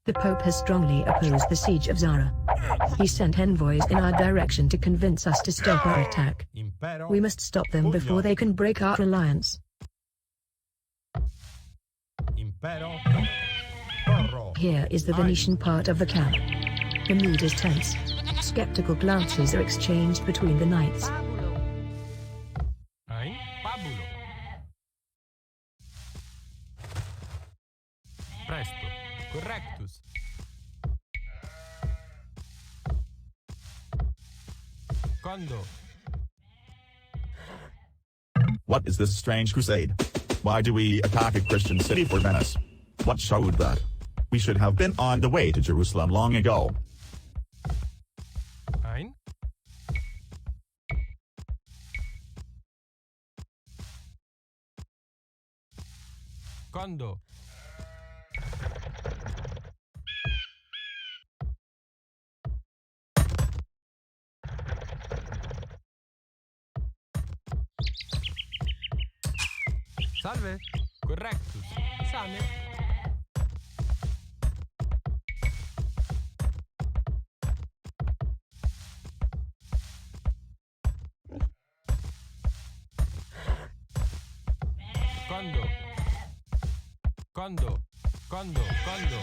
The Pope has strongly opposed the siege of Zara. He sent envoys in our direction to convince us to stop our attack. We must stop them before they can break our alliance. Here is the Venetian part of the camp. The mood is tense. Skeptical glances are exchanged between the knights. Pabulo. Presto. Correctus. Condo. What is this strange crusade? Why do we attack a Christian city for Venice? What showed that? We should have been on the way to Jerusalem long ago. Ein. Condo. Salve. Correctus. Sane. Condo. Condo. Condo. Condo.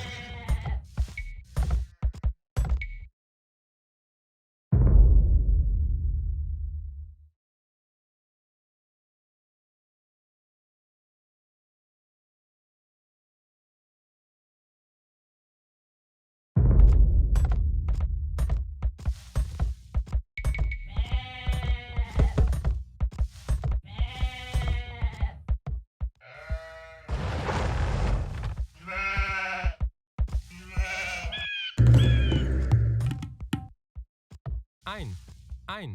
Ein.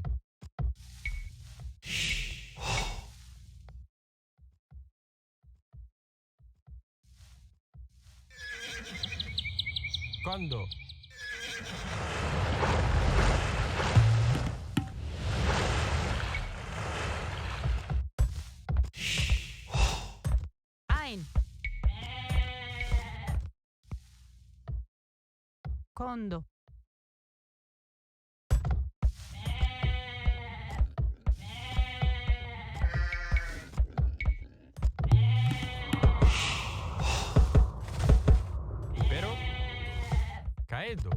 Condo. Ein. Condo. Caedo.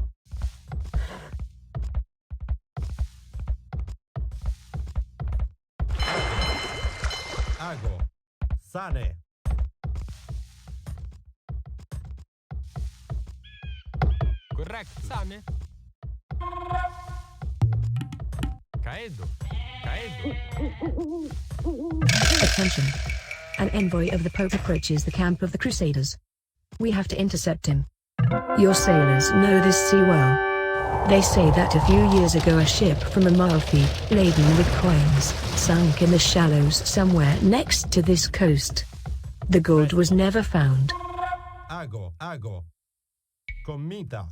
Ago. Sane. Corretto. Sane. Caedo. Caedo. Attention. An envoy of the Pope approaches the camp of the Crusaders. We have to intercept him. Your sailors know this sea well. They say that a few years ago a ship from Amalfi, laden with coins, sunk in the shallows somewhere next to this coast. The gold was never found. Ago. Commita.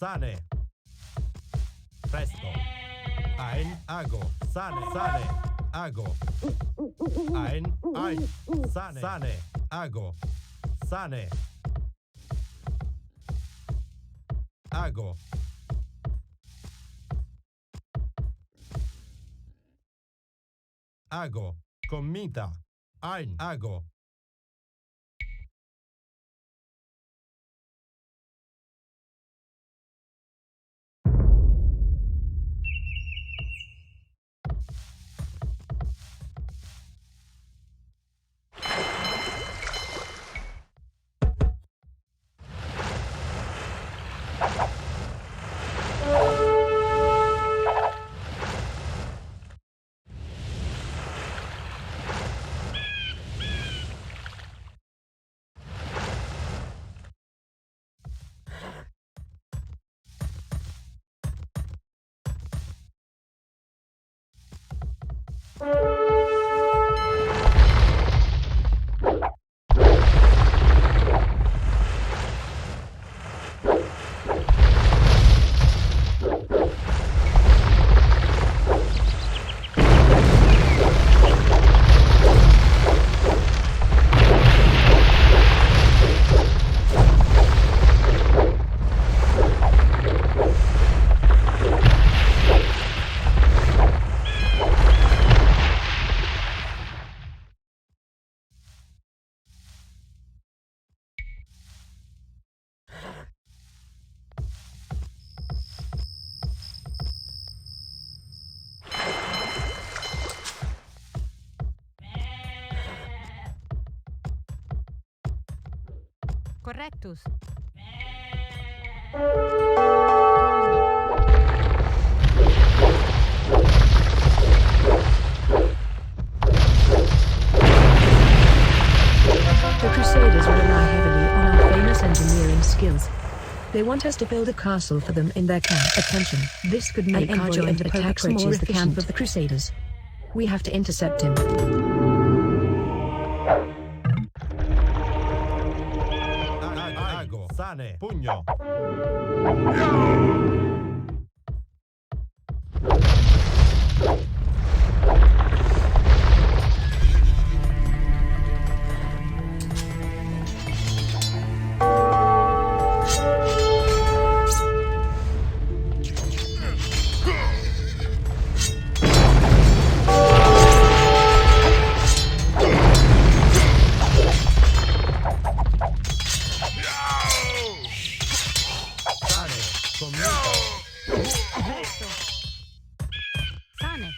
Sane. Presto. Ein. Ago. Sane. Ago. Ein. Sane. Ago. Sane. Ago. Ago. Commita. Ein. Ago. Correctus. The Crusaders rely heavily on our famous engineering skills. They want us to build a castle for them in their camp. Attention, this could make our joint attacks more efficient. The camp of the Crusaders. We have to intercept him. Ago. Sane. Pugno. Sane.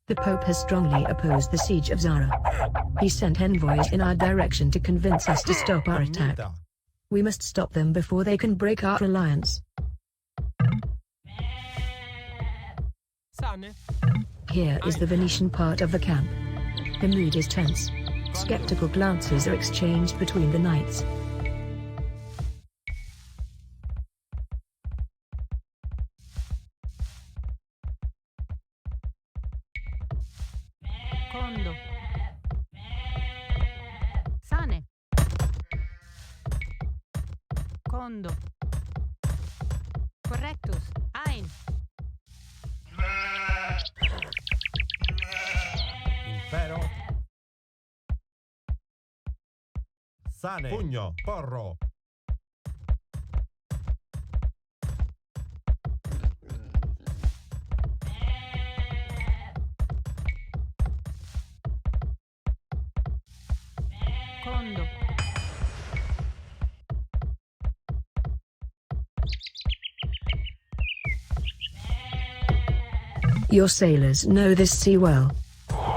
The Pope has strongly opposed the siege of Zara. He sent envoys in our direction to convince us to stop our attack. We must stop them before they can break our alliance. Sane. Here is the Venetian part of the camp. The mood is tense. Skeptical glances are exchanged between the knights. Condo. Sane. Condo. Correctus. Ein. Impero. Sane. Pugno. Porro. Condo. Your sailors know this sea well.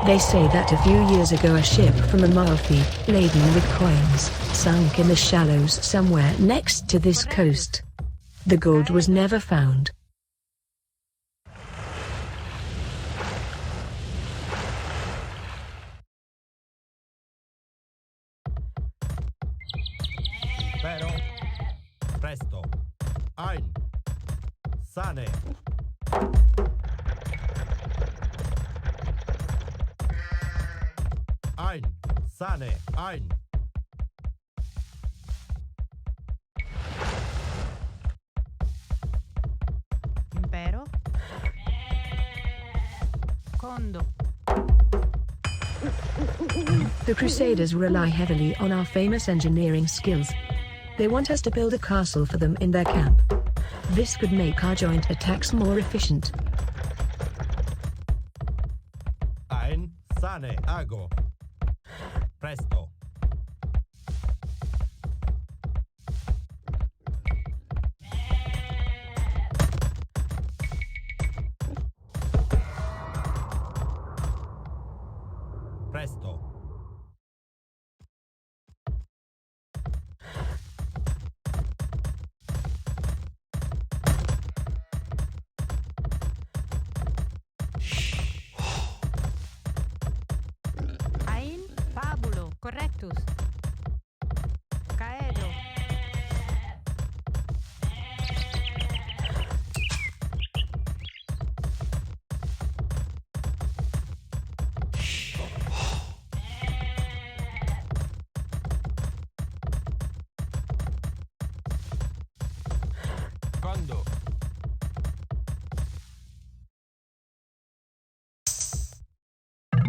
They say that a few years ago a ship from Amalfi, laden with coins, sunk in the shallows somewhere next to this coast. The gold was never found. Impero. Presto. Ein. Sane. Ein. Sane. Ein. Impero. Condo. The Crusaders rely heavily on our famous engineering skills. They want us to build a castle for them in their camp. This could make our joint attacks more efficient. Ein. Sane. Ago. Presto. Presto. Ein. Fabulo. Correctus. Caedo. Quando?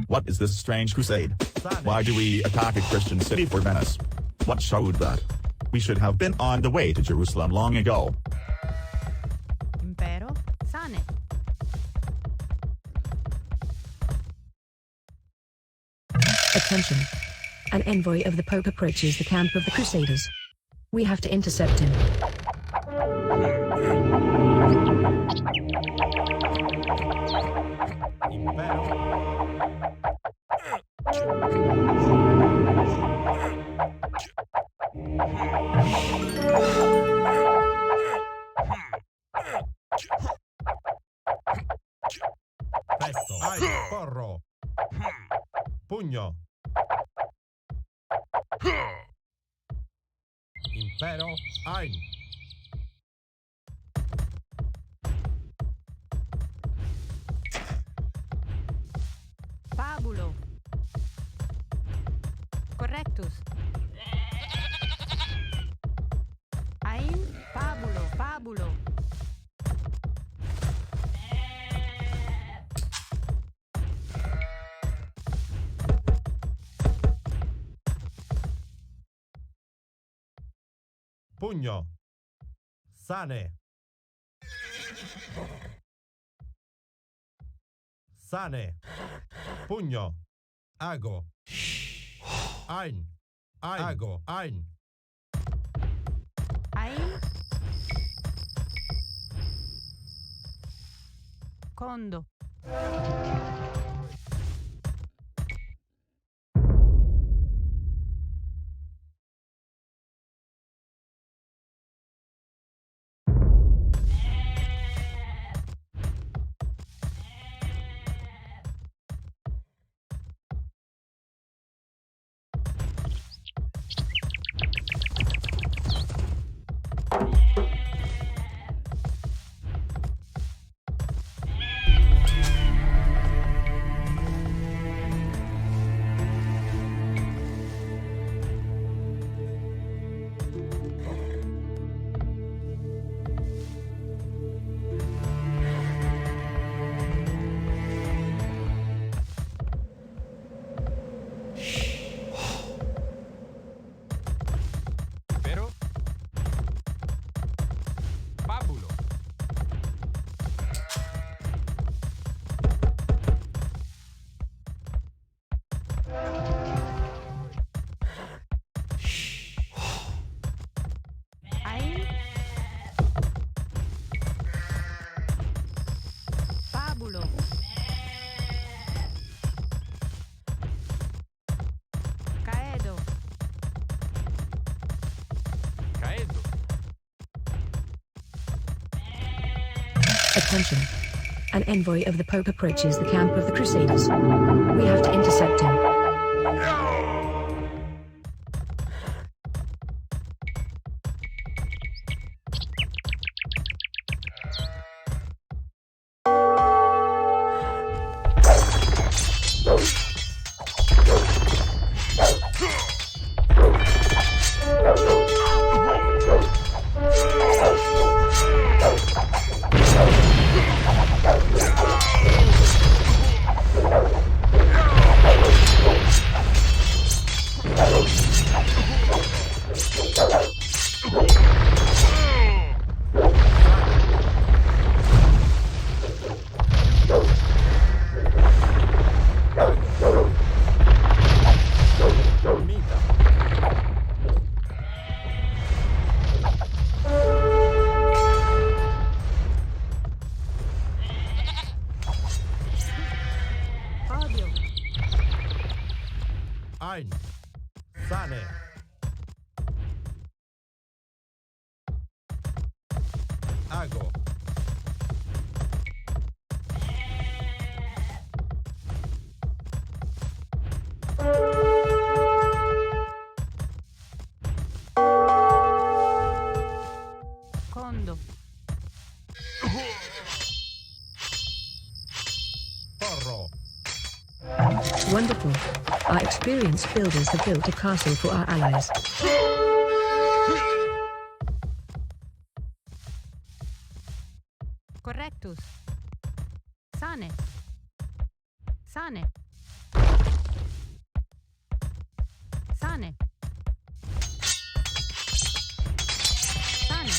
What is this strange crusade? Sane. Why do we attack a Christian city for Venice? What showed that? We should have been on the way to Jerusalem long ago. Impero. Sane. Attention. An envoy of the Pope approaches the camp of the Crusaders. We have to intercept him. Impero. Presto. Ai, porro. Pugno. Impero. Ein. Fabulo. Correctus. Ein. Fabulo. Fabulo. Pugno. Sane. Sane. Pugno. Ago. Ein. Ago. Ein. Ein. Condo. Impero. Fabulo. Ein. Fabulo. Caedo. Caedo. Attention. An envoy of the Pope approaches the camp of the Crusaders. We have to intercept him. Odio. Ein. Sane. Ago. Condo. Porro. Wonderful. Our experienced builders have built a castle for our allies. Sane. Sane. Sane. Sane.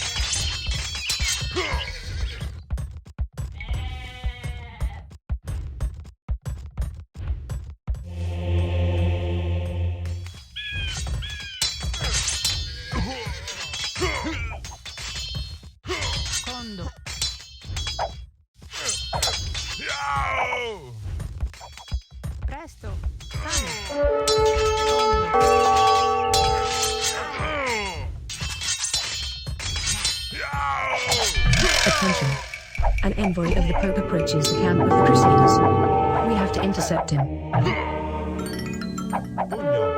Condo. Presto. Sane. Condo. Attention. An envoy of the Pope approaches the camp of the Crusaders. We have to intercept him. Pugno.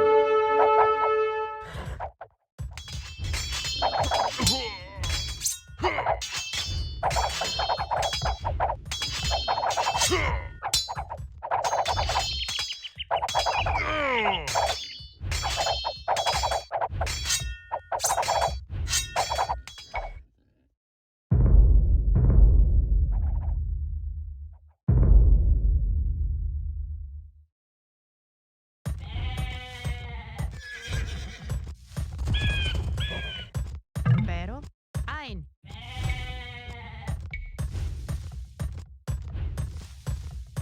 Pero. Ein.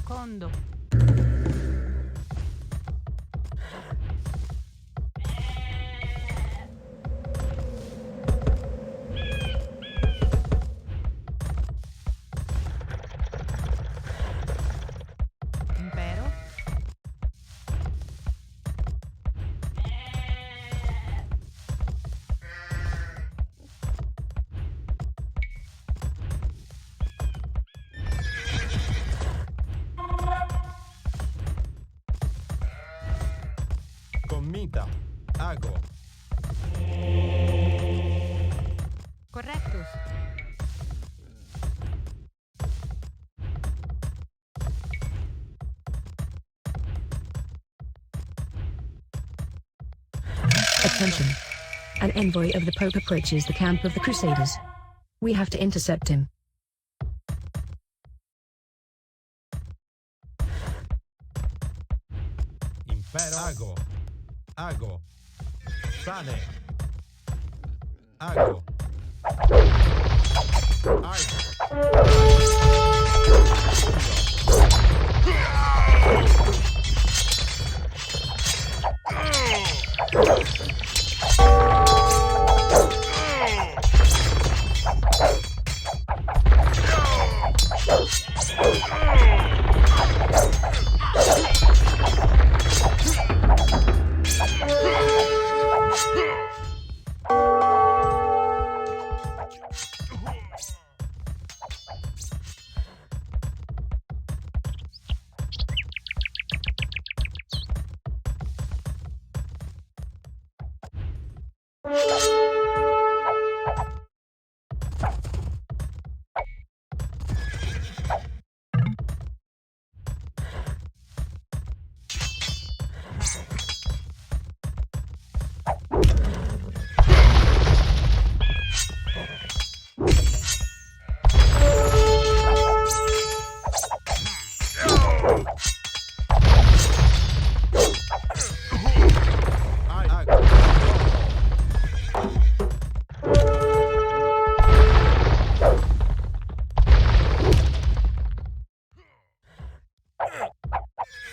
Condo. Impero. Commita. Ago. Correctus. Attention. An envoy of the Pope approaches the camp of the Crusaders. We have to intercept him. Impero. Ago. Ago. Sane. Ago. Ago.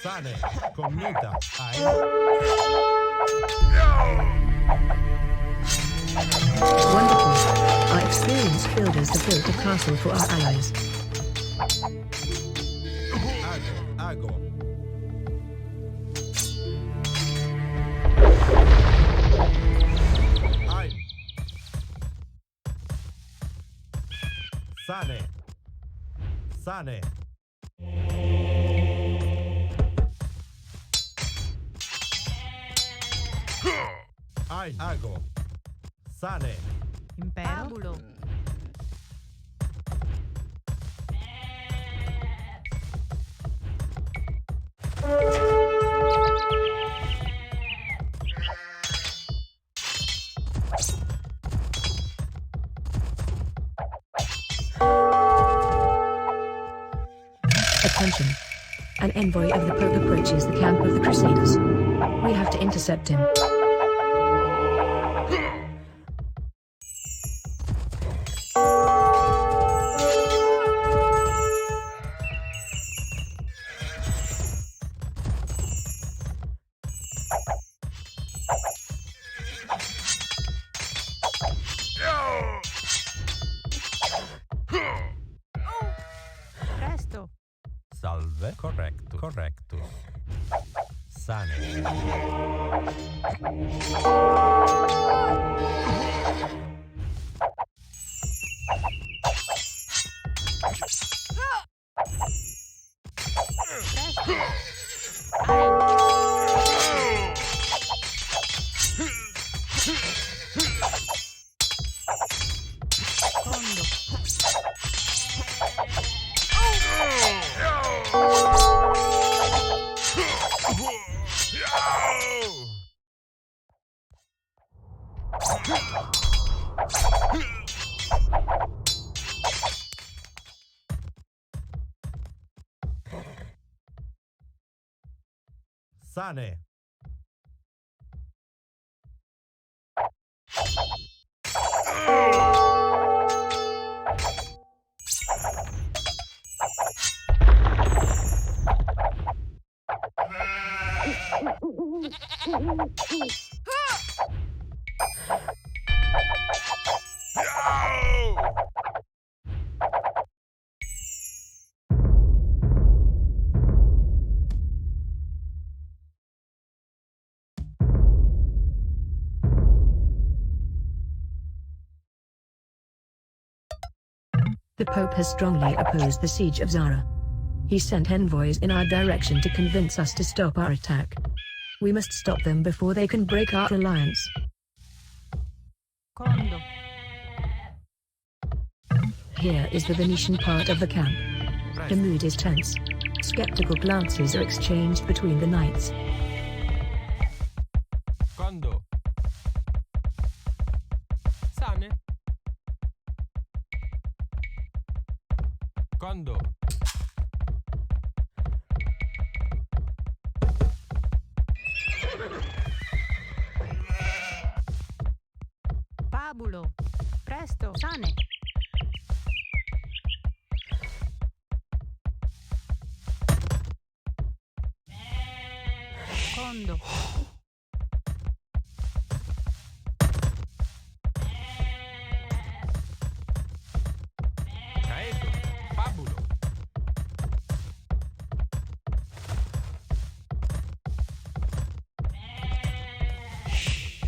Sane. Commita. Ein. Wonderful. Our experienced builders have built a castle for our allies. Ago. Ago. Ein. Sane. Sane. Ein. Ago. Sane. Impero. Pabulo. Attention. An envoy of the Pope approaches the camp of the Crusaders. We have to intercept him. Presto. Salve. Correctus. Sane. Secondo. Sane. The Pope has strongly opposed the siege of Zara. He sent envoys in our direction to convince us to stop our attack. We must stop them before they can break our alliance. Condo. Here is the Venetian part of the camp. The mood is tense. Skeptical glances are exchanged between the knights. Condo. Sane. Condo. Pabulo. Presto. Sane. Condo. Caedo. Pabulo.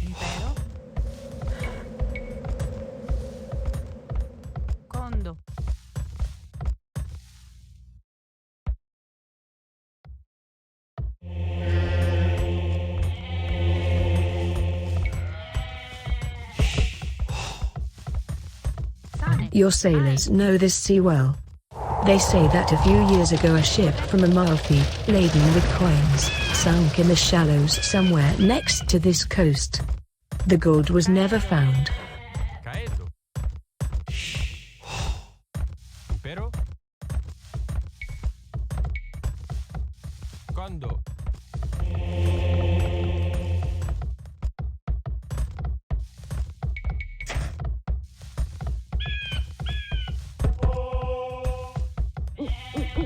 Impero. Condo. Sane. Your sailors know this sea well. They say that a few years ago a ship from Amalfi, laden with coins, sunk in the shallows somewhere next to this coast. The gold was never found. Caedo. Impero. Condo.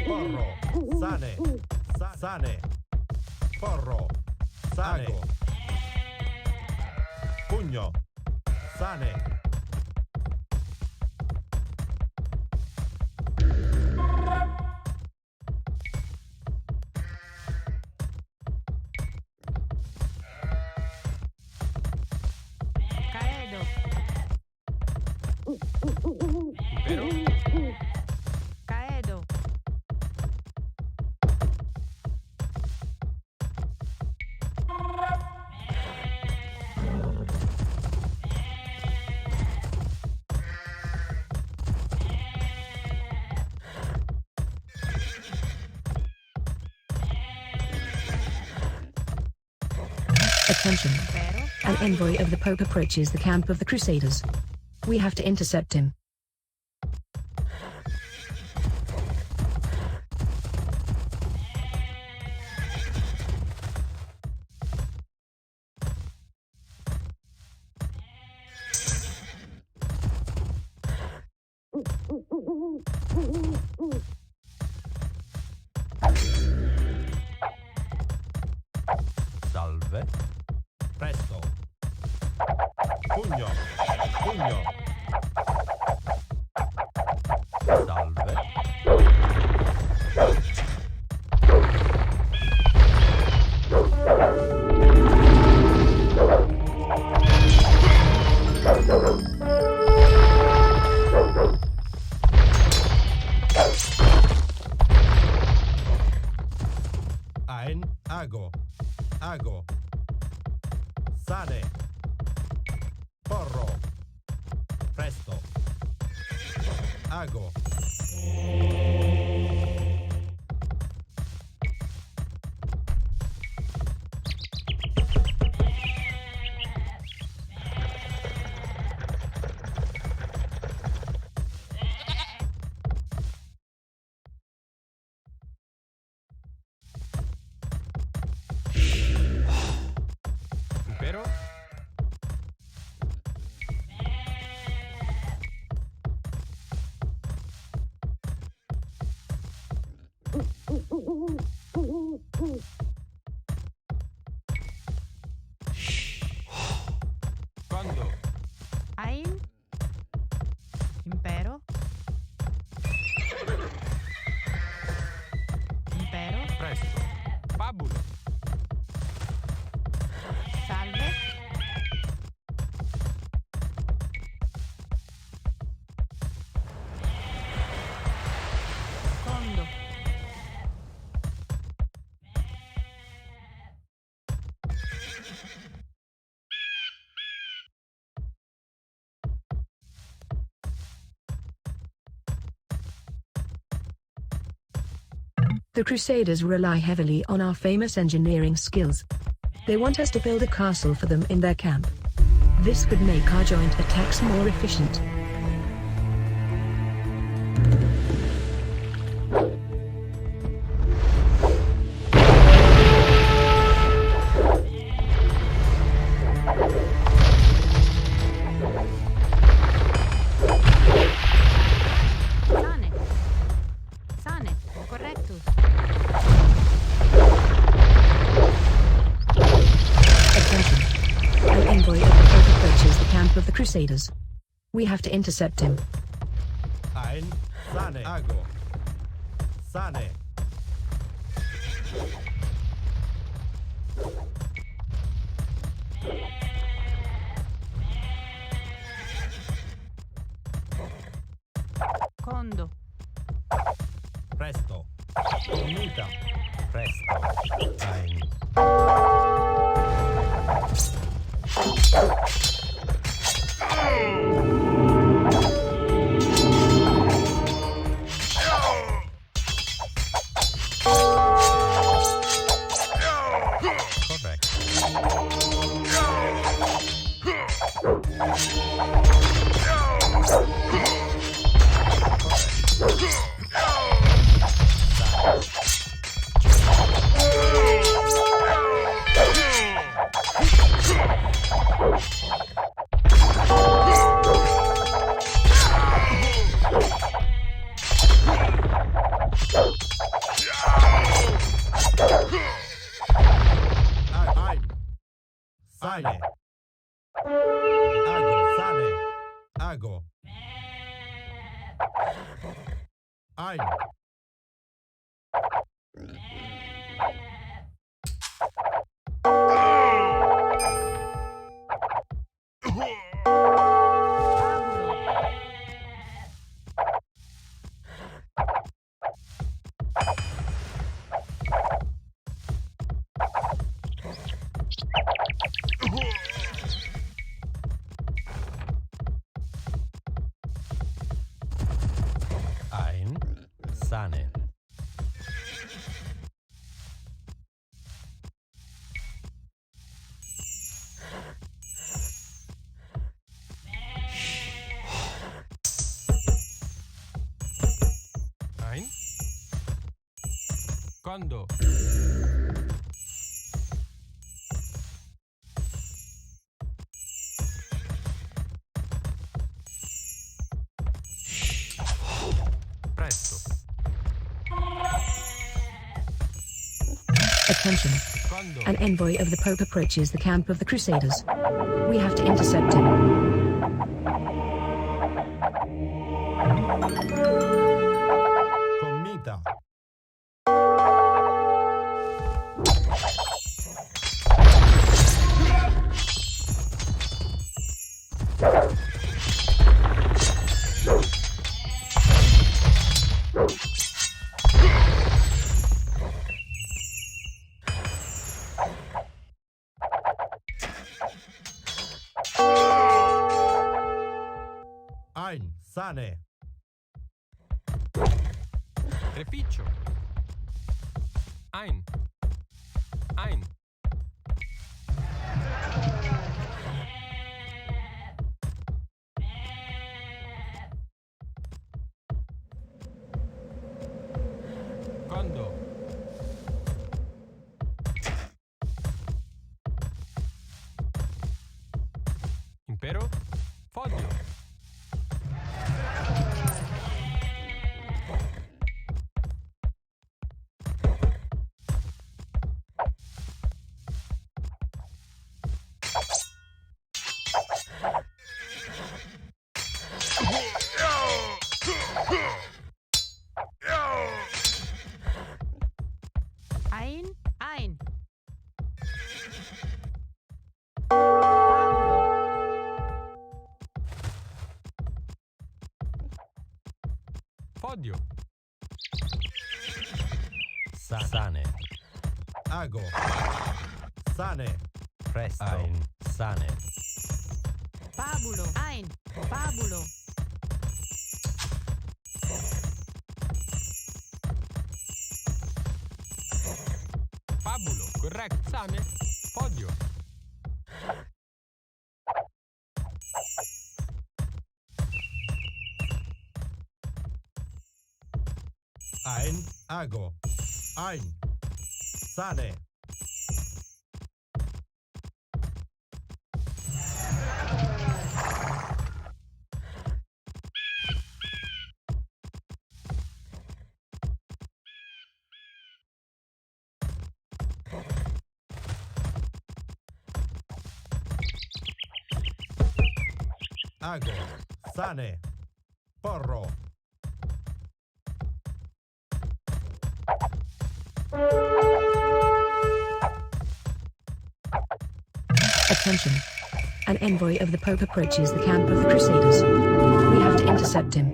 Porro. Sane. Sane. Porro. Sane. Pugno. Sane. Caedo. Impero. Caedo. Attention. Impero. An envoy of the Pope approaches the camp of the Crusaders. We have to intercept him. Salve. Presto. Pugno. Pugno. Salve. Ein. Ago. Ago. Sane. Porro. Presto. Ago. Impero. Quando? Ein. Impero. Impero. Presto. Fabulo. Salve. Secondo. The Crusaders rely heavily on our famous engineering skills. They want us to build a castle for them in their camp. This could make our joint attacks more efficient. Sane. Sane. Correctus. Attention. An envoy of the Pope approaches the camp of the Crusaders. We have to intercept him. Ein. Sane. Ago. Sane. Condo. Presto. Unita. Presto. Ein. Corretto. Ein. Sane. Ago. Sane. Ago. Ein. Fabulo. Ein. Sane. Ein. Quando? Attention. Quando? An envoy of the Pope approaches the camp of the Crusaders. We have to intercept him. Commita. Ein, sane. Reficcio. Ein. Ein. Quando? Impero? Foglio. Ein. Ein. Pabulo. Foglio. Sane. Ago. Sane. Presto. Ein, sane. Pabulo. Ein. Pabulo. Fabulo. Corretto. Sane. Foglio. Ein, ago. Ein, sane. Ago, sane. Porro. Attention. An envoy of the Pope approaches the camp of the Crusaders. We have to intercept him.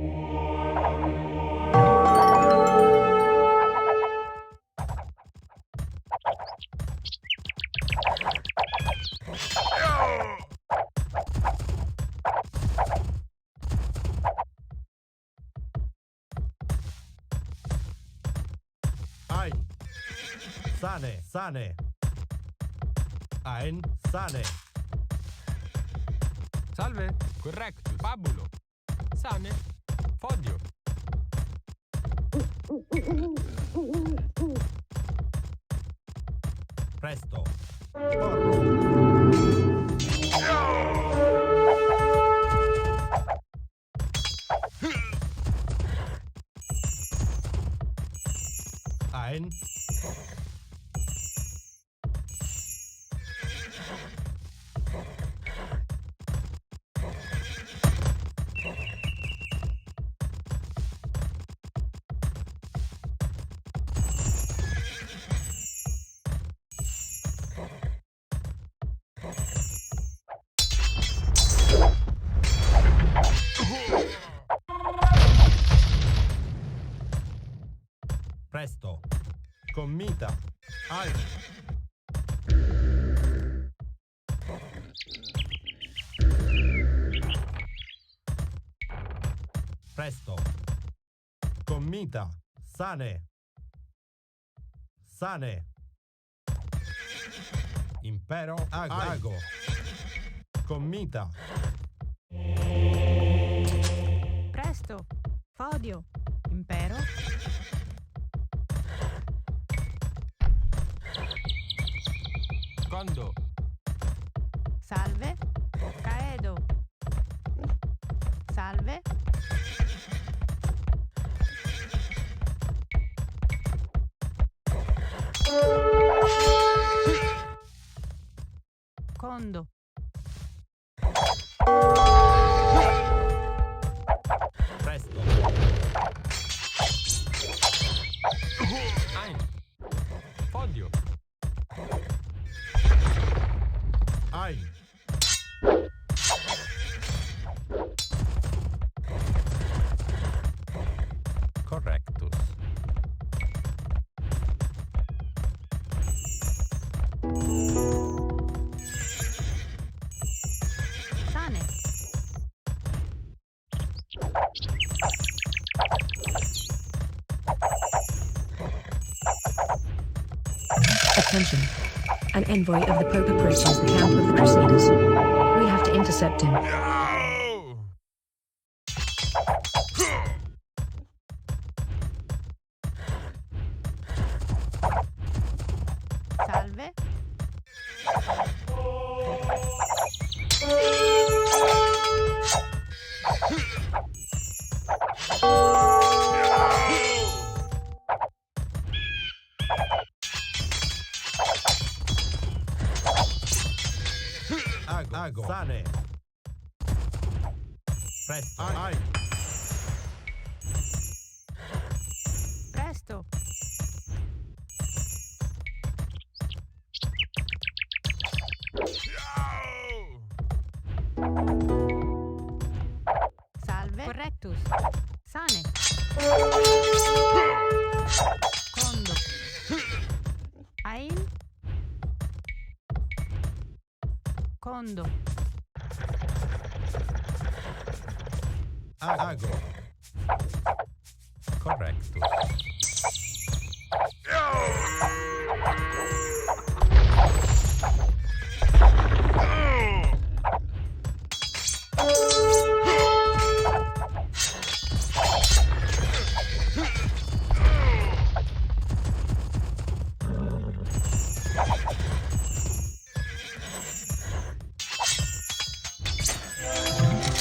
Ein, sane, sane. Ein, sane. Salve. Corretto. Fabulo. Sane. Foglio. Presto. Porro. Ein, presto. Commita. Ein. Presto. Commita. Sane. Sane. Impero. Ago. Commita. Presto. Fodio. Impero. Quando? Salve. Caedo. Salve. Condo. Presto. Ein. Podio. Ein. Correctus. Sane. Attention. An envoy of the Pope approaches the camp of the Crusaders. We have to intercept him. No! Salve. Ago. Sane. Presto. Ein. Presto. Salve. Correctus. Sane. Condo. Ein. Condo. Ago. Correctus.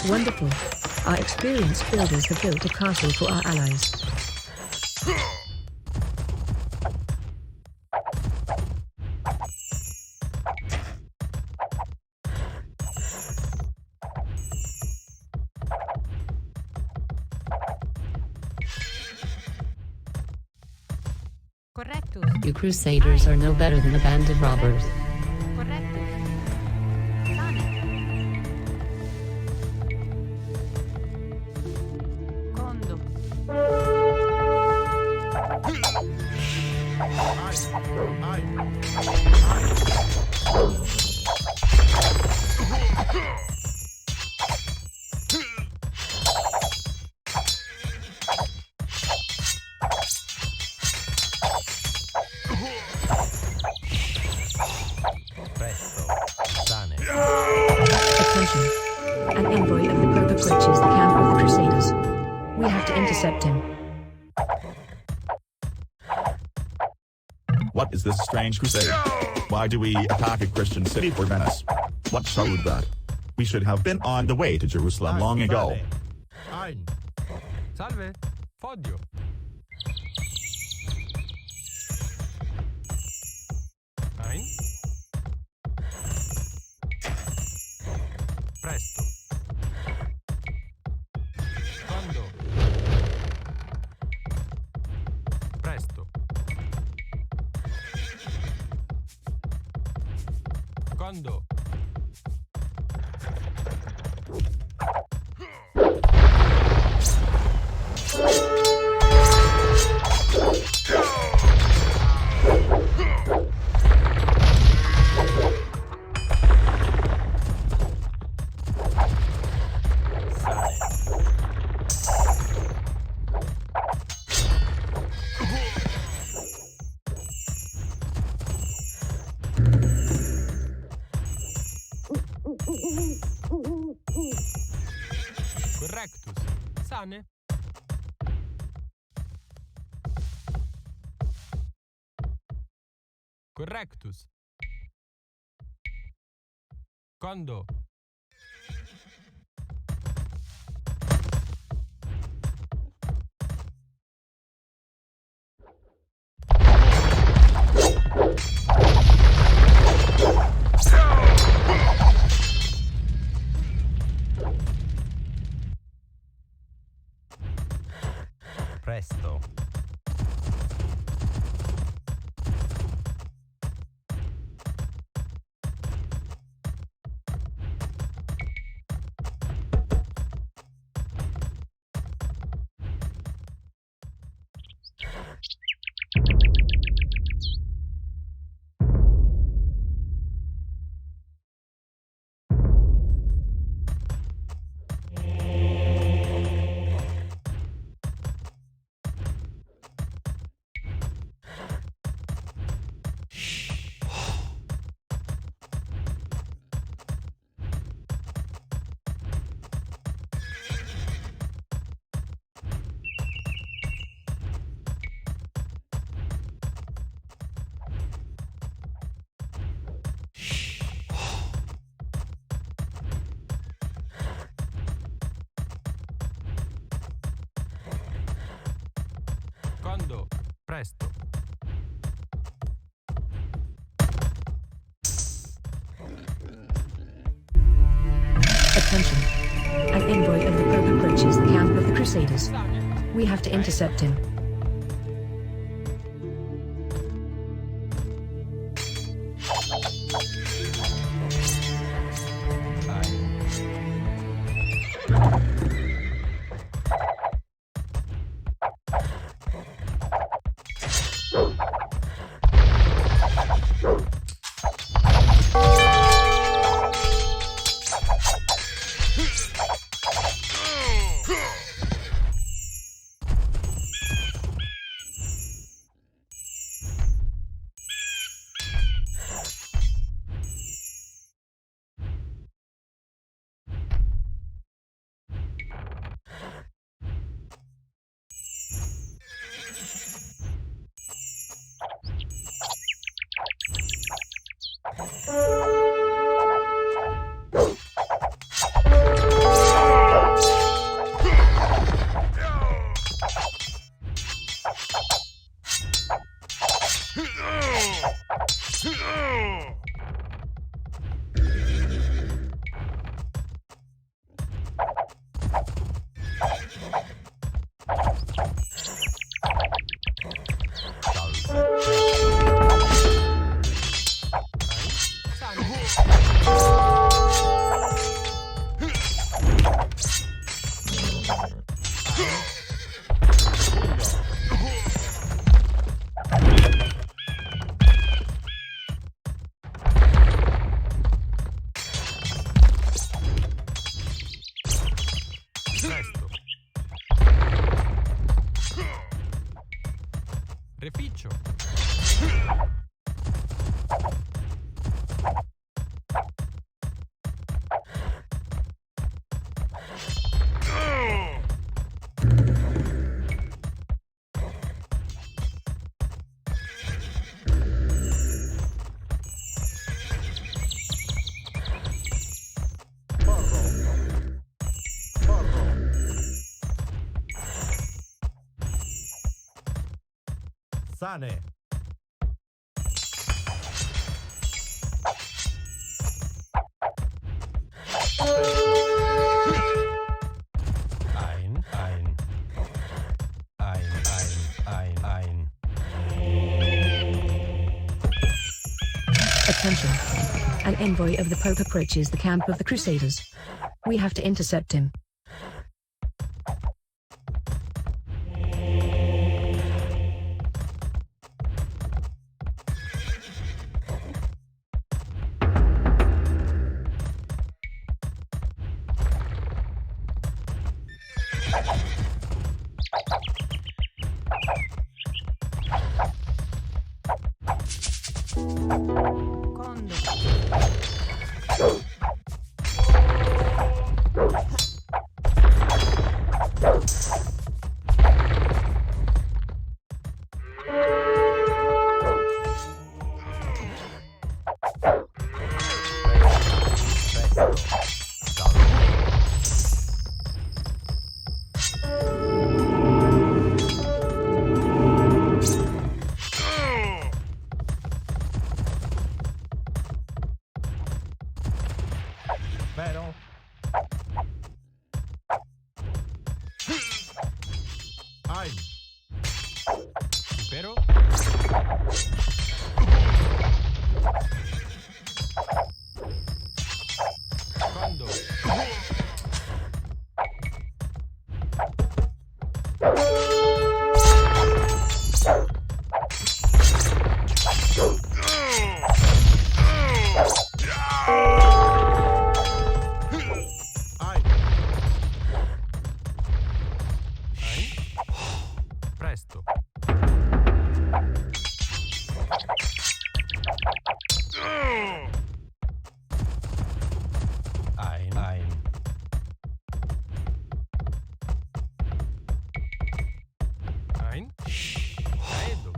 Wonderful. Our experienced builders have built a castle for our allies. Correctus. You Crusaders are no better than a band of robbers. Correctus. Sane. Condo. Presto. Sane. Attention. An envoy of the Pope approaches the camp of the Crusaders. We have to intercept him. What is this strange crusade? Why do we attack a Christian city for Venice? What showed that? We should have been on the way to Jerusalem long ago. Ein. Salve. Podio. Ein. Presto. Condo. Presto. Condo. Correctus. Sane. Correctus. Condo. Quando? Presto. Attention. An envoy of the Pope approaches the camp of the Crusaders. Sane. We have to intercept him. Presto. Reficcio. Sane. Ein. Attention. An envoy of the Pope approaches the camp of the Crusaders. We have to intercept him. Condo. Vero? Ein. Impero. Quando? Ein. Presto. Ein. Ein. Aedo.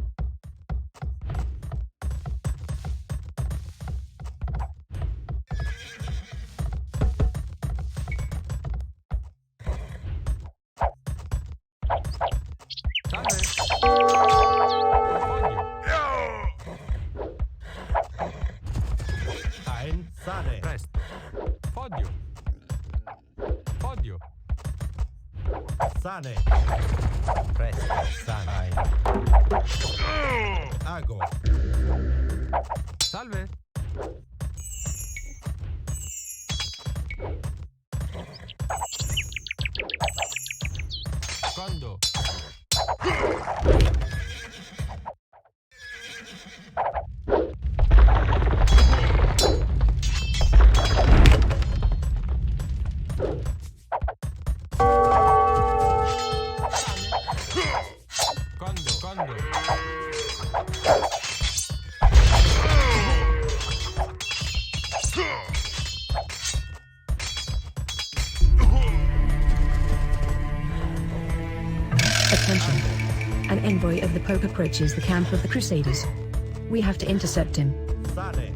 Sane. Presto. Sane. Ein. Ago. Salve. Quando? Quando? Attention. An envoy of the Pope approaches the camp of the Crusaders. We have to intercept him. Sane.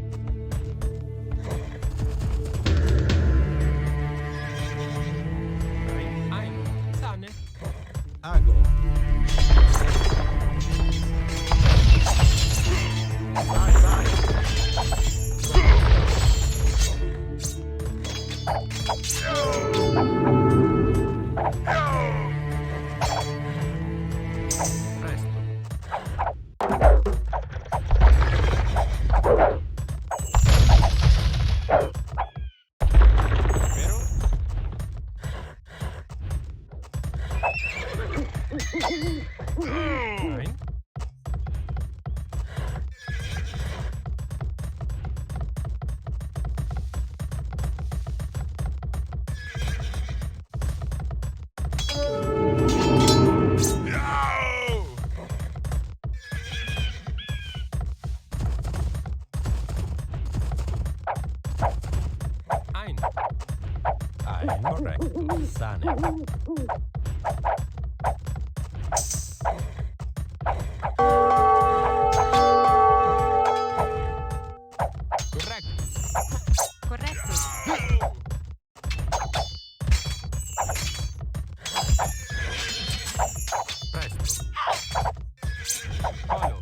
Ein. Sane. Ago. Vai, vai. Presto. Vero? Ein. Ein. Ein. Corretto. Sane. Corretto. Corretto. Presto. Colo.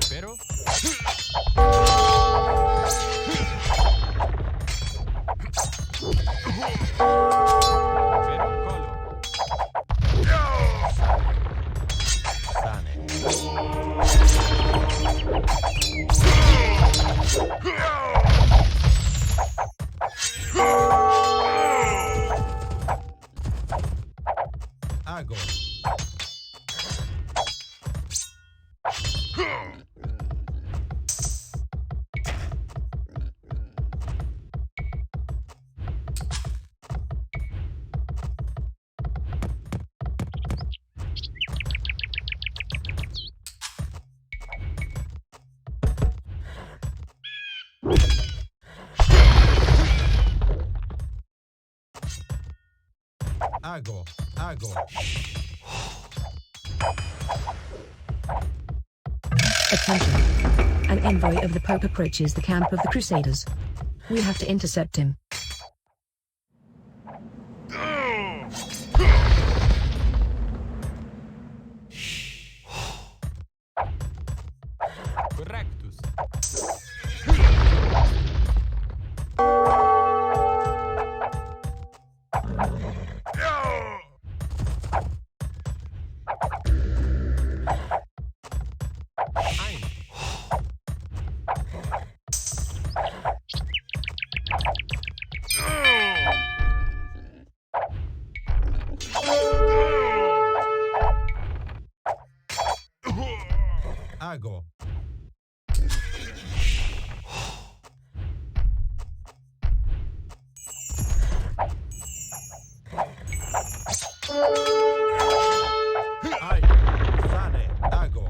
Vero? Vero? Colo. Sane. Ago. Ago. Ago. Attention. An envoy of the Pope approaches the camp of the Crusaders. We have to intercept him. Correctus. Ein. Ago. Ai. Sane. Ago.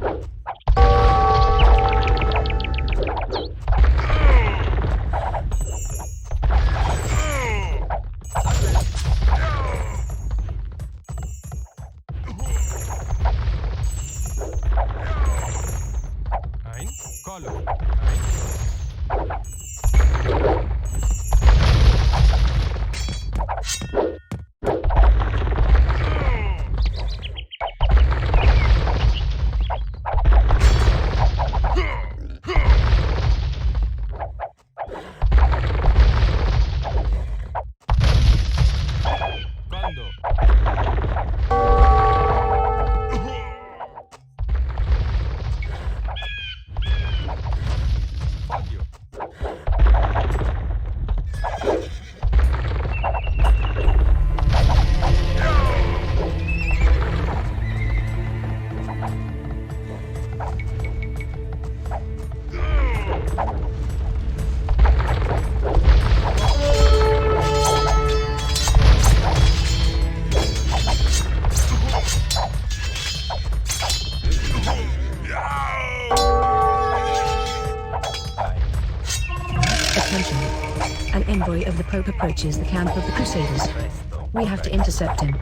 envoy of the Pope approaches the camp of the Crusaders. We have to intercept him.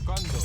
Quando?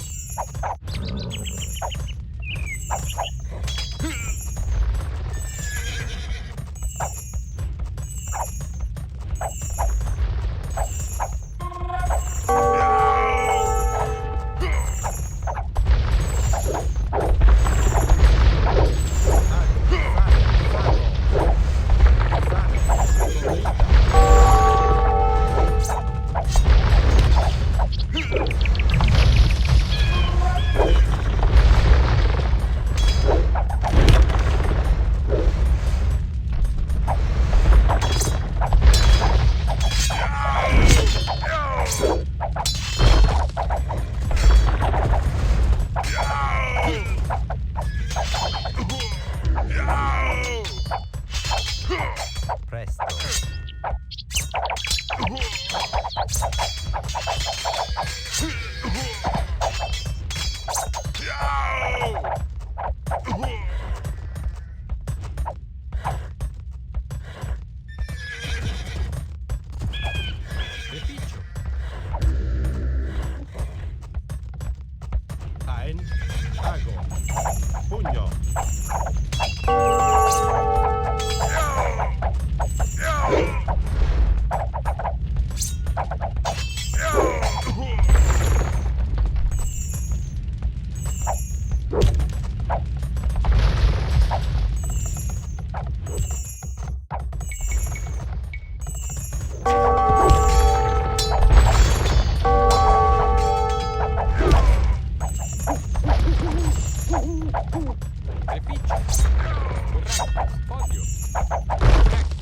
Presto. Prefitto. Ein. Ago. Pugno. Prefitto. Corretto. Podio. Corretto.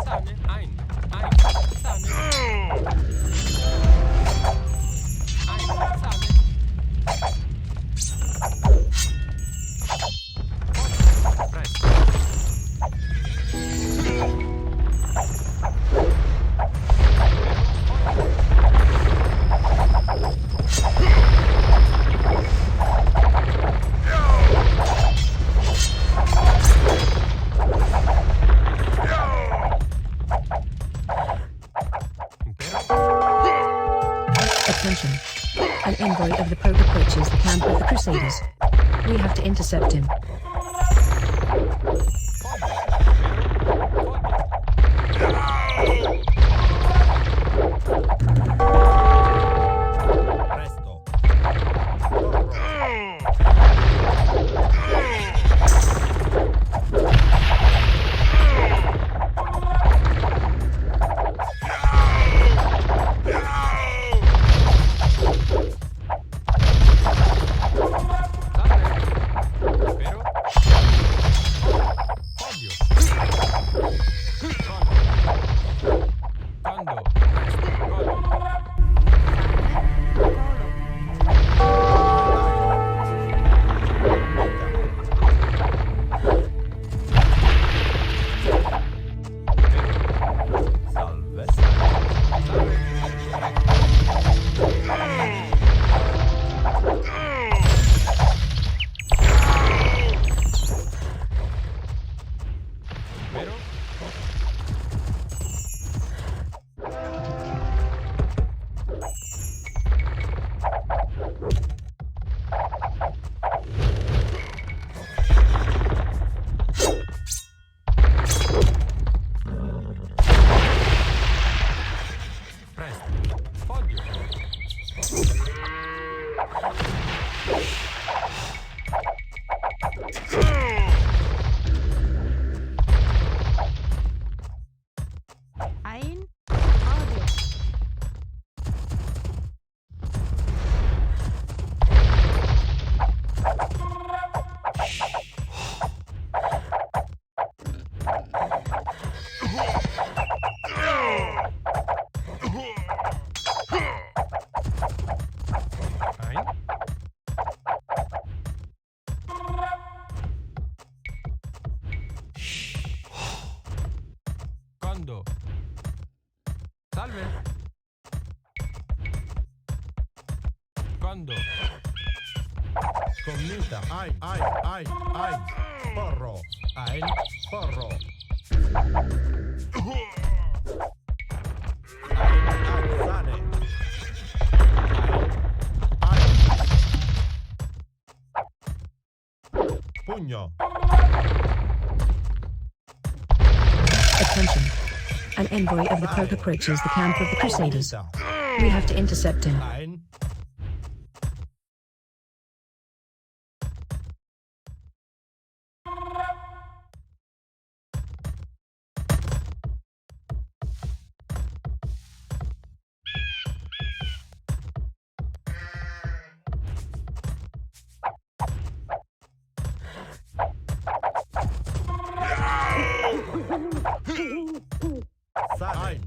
Sane. Ein. Sane. Sane. Podio. Presto. Attention. An envoy of the Pope approaches the camp of the Crusaders. We have to intercept him. Presto. Spero. Podio. Quando? Salve. Spero. Presto. Podio. Quando? Salve. Quando? Commita. Ein. Porro. Ein. Porro. Sane. Pugno. Attention. An envoy of the Pope approaches the camp of the Crusaders. We have to intercept him. Ein. Ein.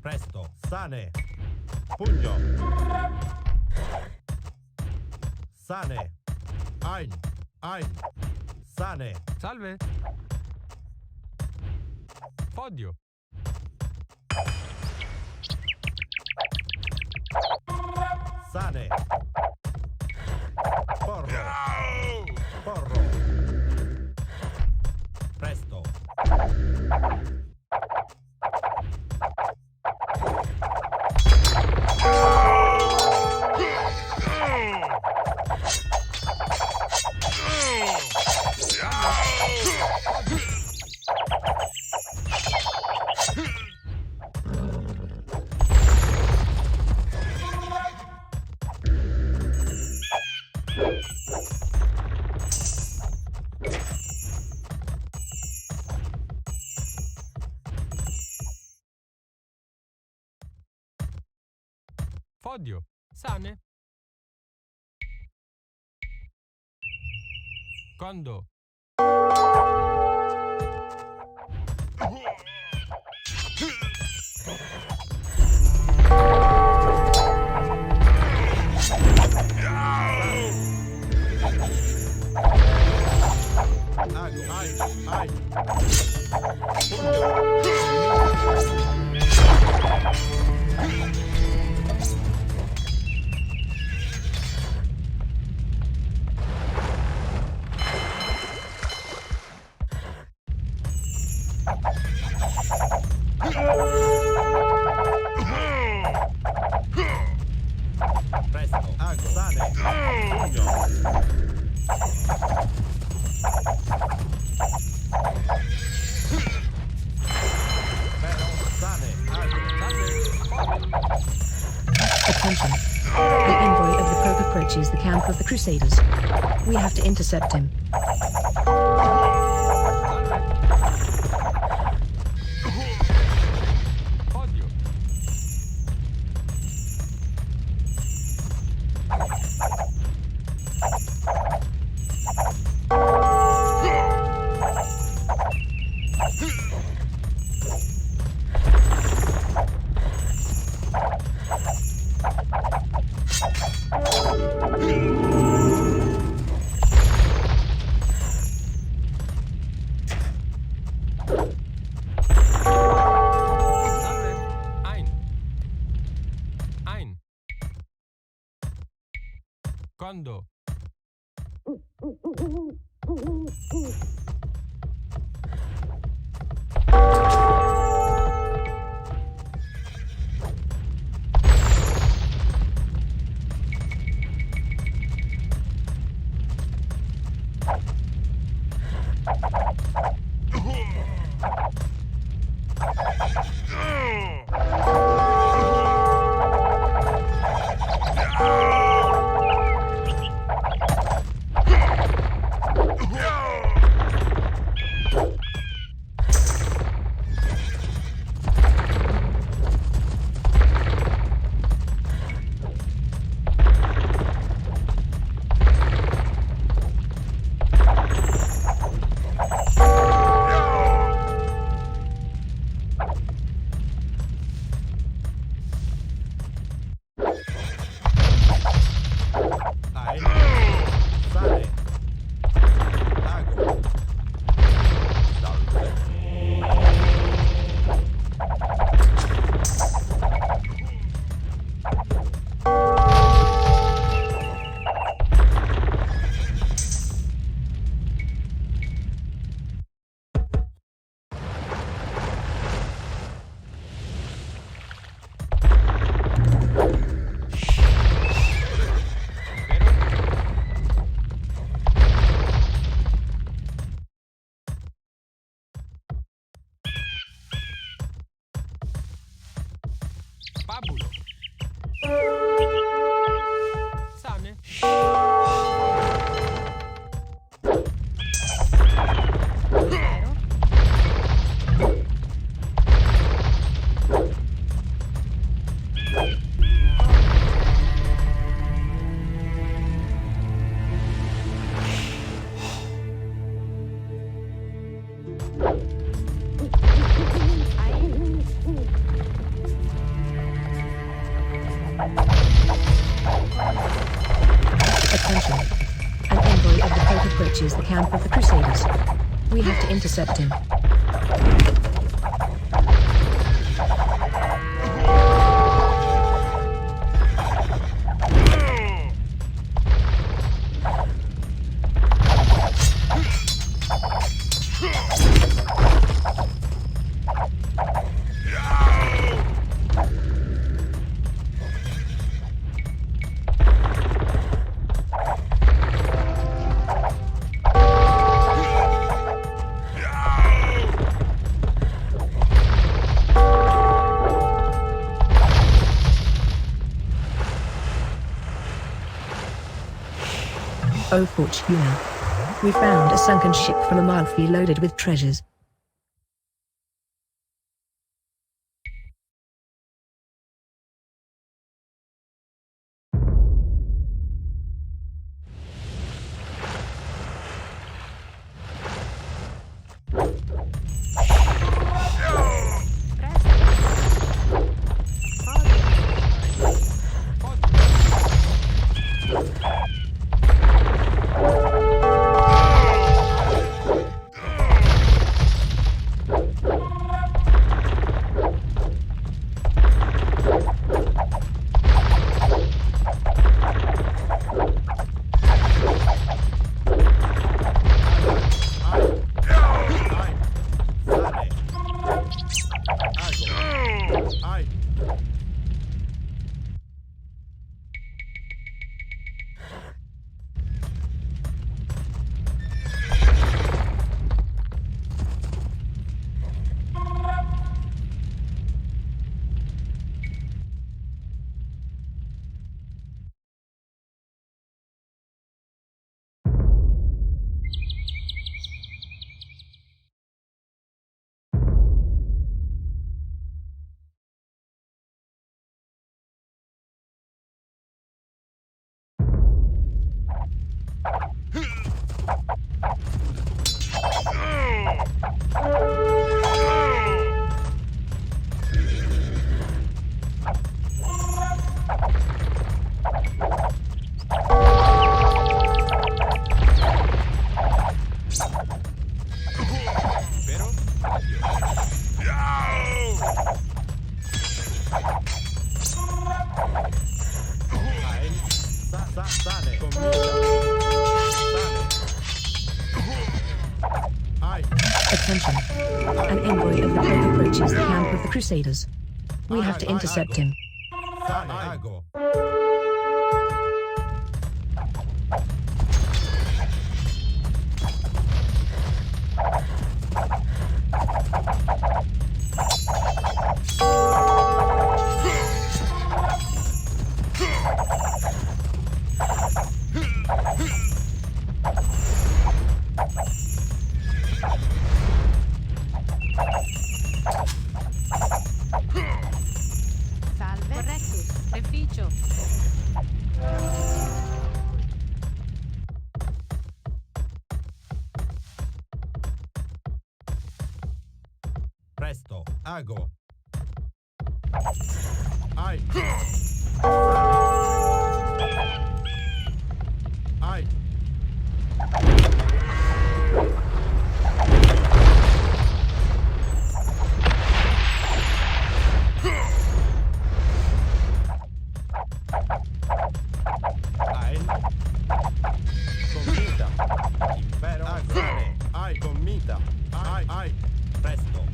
Presto. Sane. Pugno. Sane. Ein. Sane. Salve. Podio. Sane. Porro. Presto. Podio. Sane. Quando? Ein. Presto. Sane. Pugno. Attention. An envoy of the Pope approaches the camp of the Crusaders. We have to intercept him. Podio. Salve. Ein. Quando? Attention. An envoy of the Pope approaches the camp of the Crusaders. We have to intercept him. Oh Fortuna. We found a sunken ship from Amalfi loaded with treasures. Attention. An envoy of the Pope approaches the camp of the Crusaders. We have to intercept him. Salve. Correctus. Efficio. Presto, ago. Ai. Ai. Ein. Commita. Impero. Agone. Ai. Commita. Ai. Ai. Presto.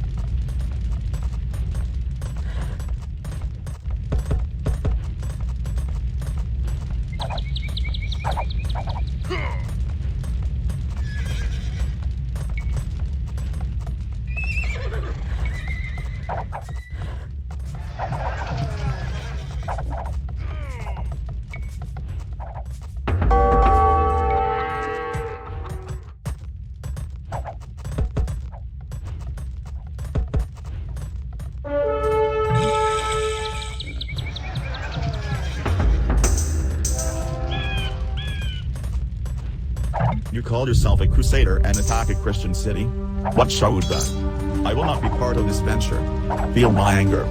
You call yourself a crusader and attack a Christian city? What showed that? I will not be part of this venture. Feel my anger.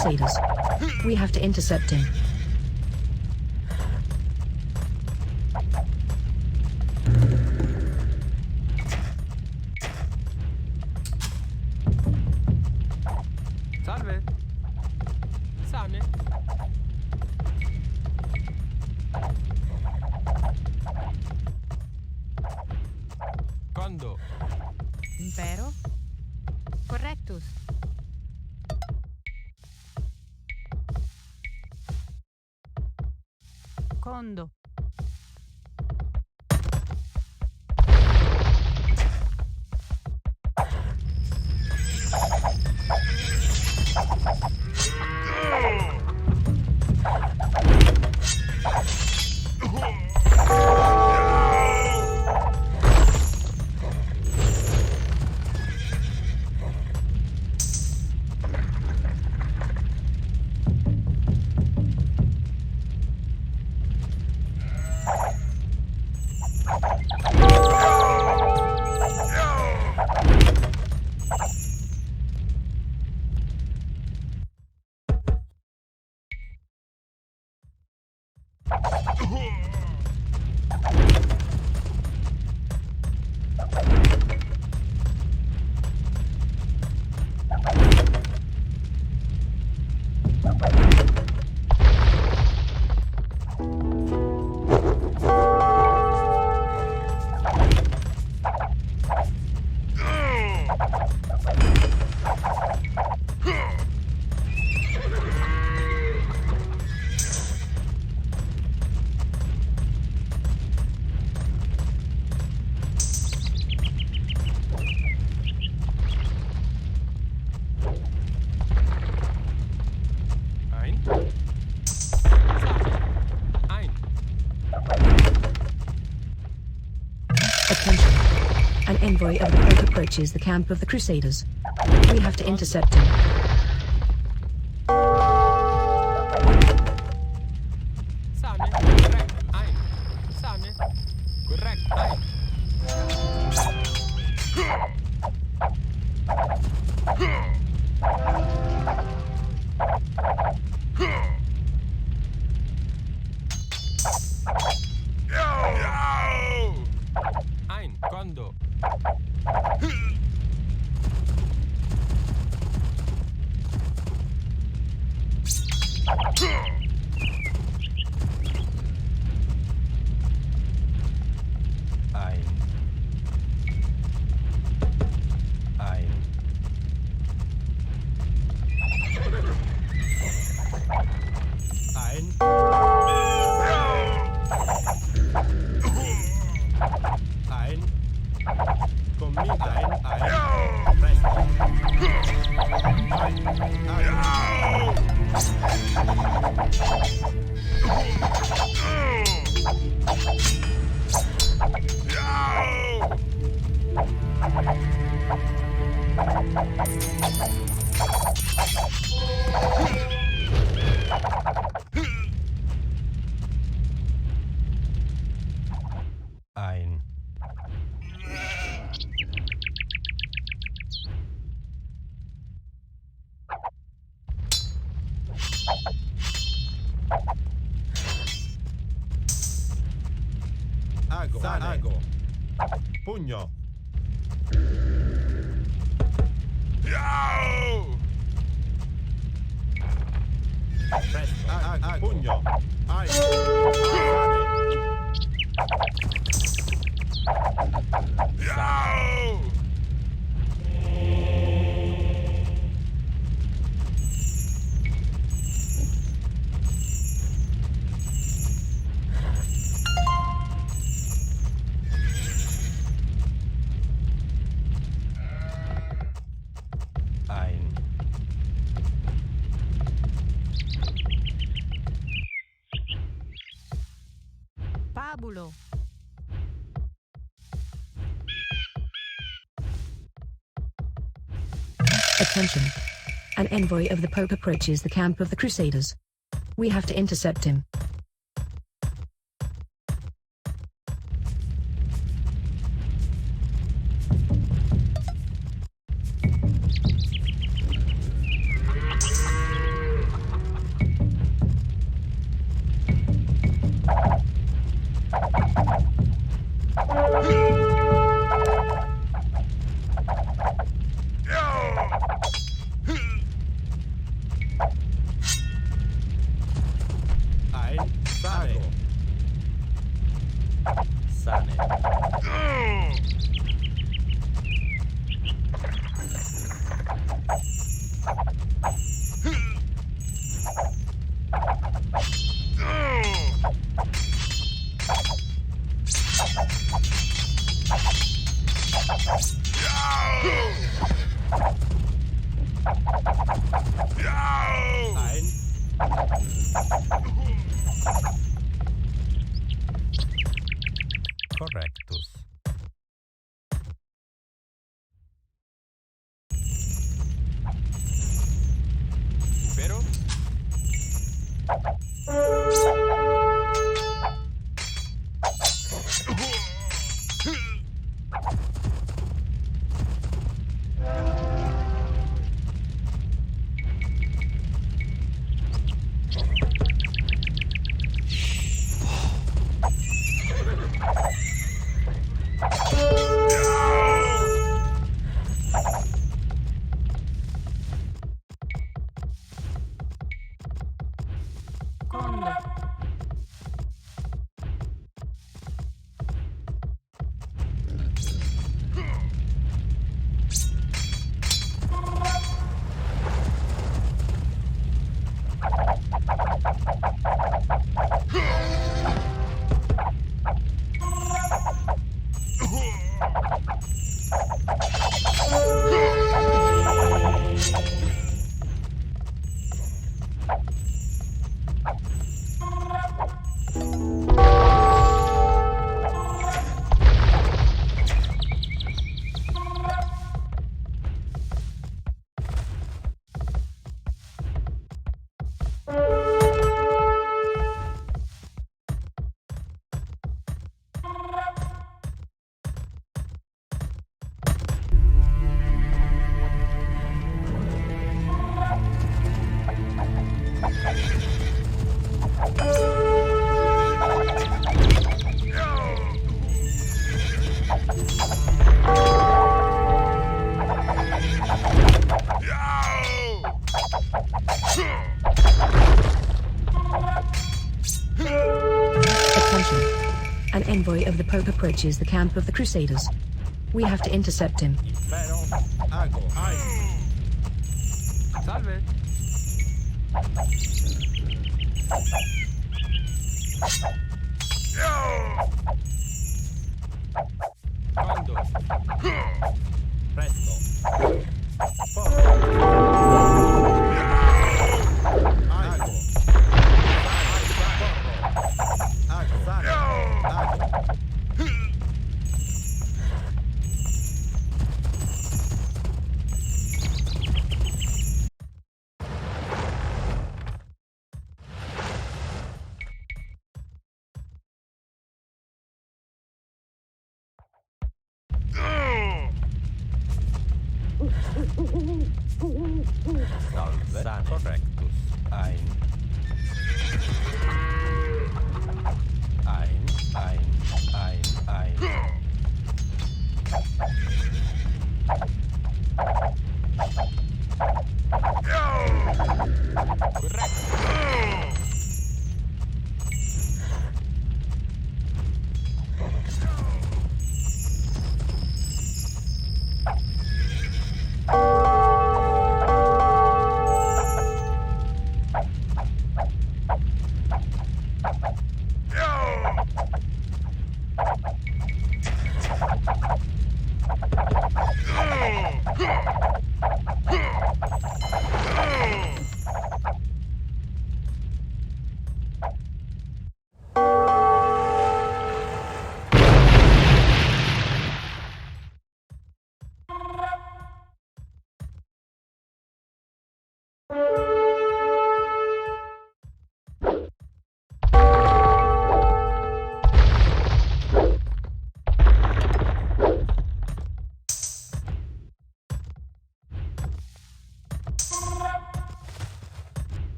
Crusaders. We have to intercept him. Salve. Sane. Condo. Impero. Correctus. Condo. Ein. Sane. Ein. Attention. An envoy of the Pope approaches the camp of the Crusaders. We have to intercept him. Sane. Correct. Ein. Sane. Correct. Ein. Ein. Condo. Ein. Ein. Ein. Ein. Comida. Ein. Presto. Ein. Ago. Sane. Ago. Pugno. Presto. Ago. Pugno. Ai. Sane. Ein. Pabulo. Attention. An envoy of the Pope approaches the camp of the Crusaders. We have to intercept him. Secondo. Attention. An envoy of the Pope approaches the camp of the Crusaders. We have to intercept him. Impero. Ago. Ai. Salve. Quando? Presto. Forte. Ago. Ago. Sane. Ago. Salve. Sane. Correctus. Ein. Ein. Ein. Ein. Ein. Corretto.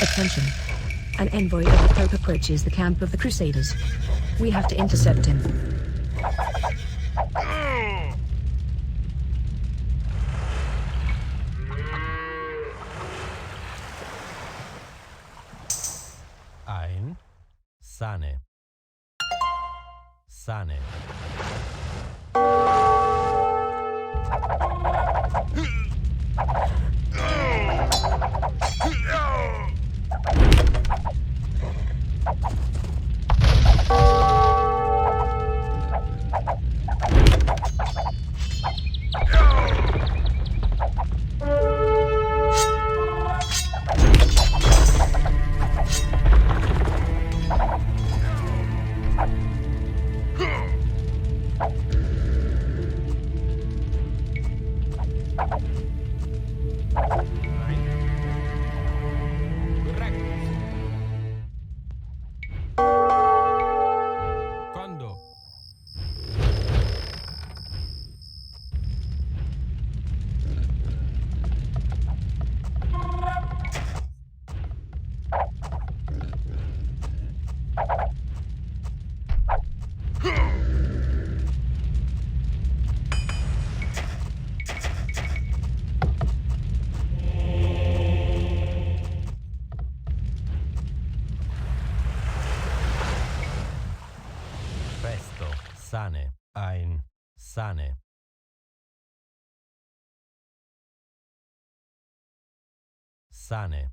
Attention. An envoy of the Pope approaches the camp of the Crusaders. We have to intercept him. Ein. Sane. Sane. Sane. Sane.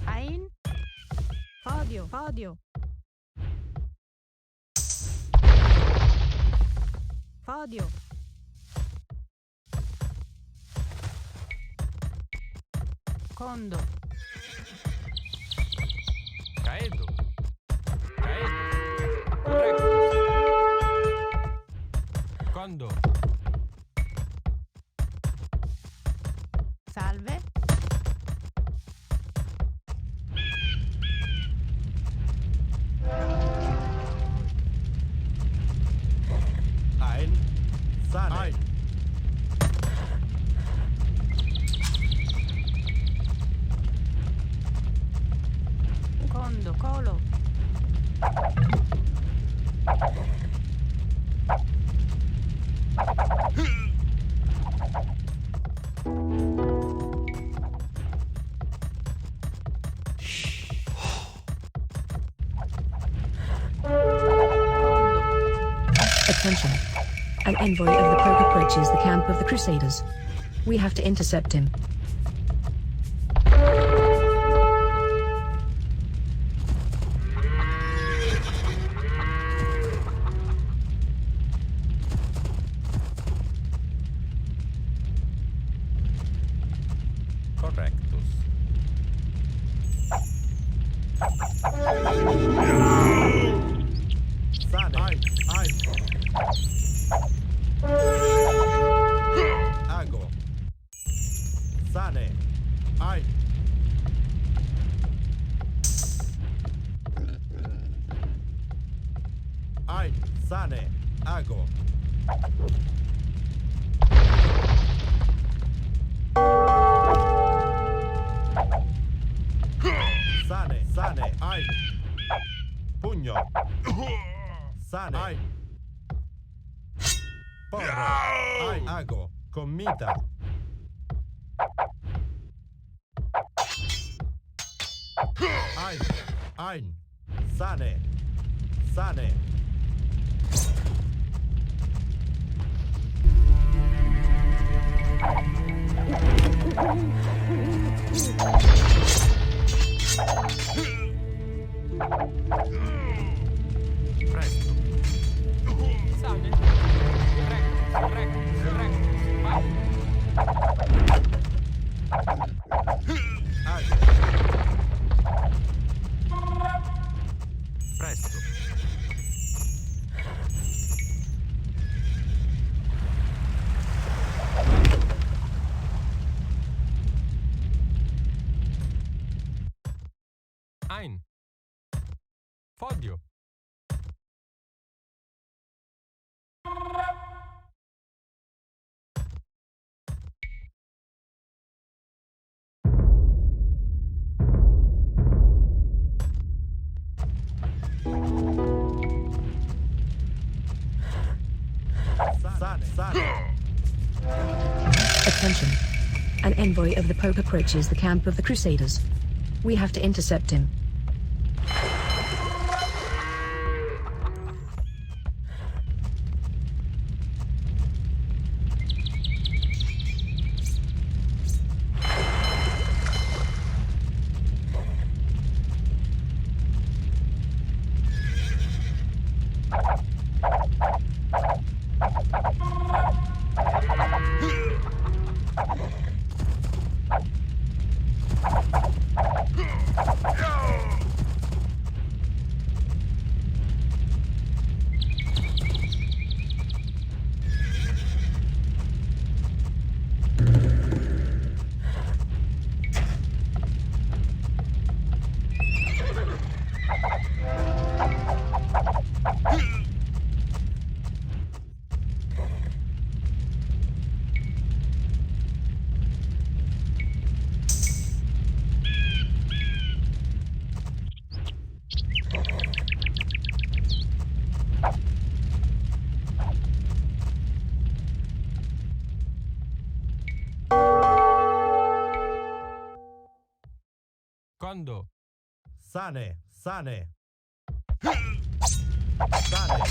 Ein. Podio, podio. Podio. Condo. Caedo. Caedo. Correcto. Condo. Salve. Ein. Sane. Ein. Condo, colo. Attention. An envoy of the Pope approaches the camp of the Crusaders. We have to intercept him. Correctus. Sane. Ein. Ein. Ago. Sane. Ein. Ein. Sane. Ago. Sane. Sane. Ein. Pugno. Sane. Ein. Porro. Ein. Ago. Commita. Ein. Ein. Sane. Sane. Presto. Sane. Correcto. Correcto. Correcto. Vai. Ago. Presto. Ein. Fodio. Sane. Sane. Attention. An envoy of the Pope approaches the camp of the Crusaders. We have to intercept him. Kondo. Sane, sane. Sane.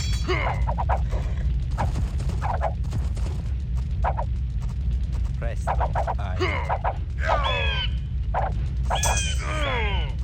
Presto, hai. Sane, sane.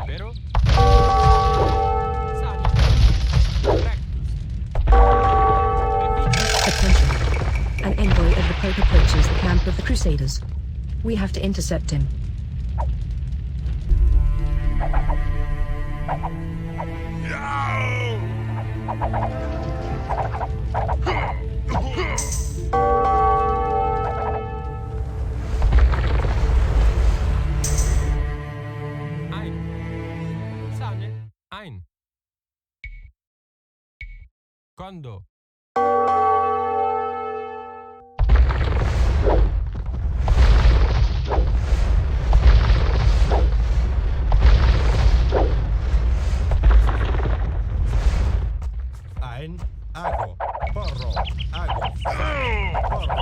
Vero? Sani. Rectus. Attention. An envoy of the Pope approaches the camp of the Crusaders. We have to intercept him. Ein. Sani. Ein. Kondo. Ein, ago, porro, ago, sane, porro.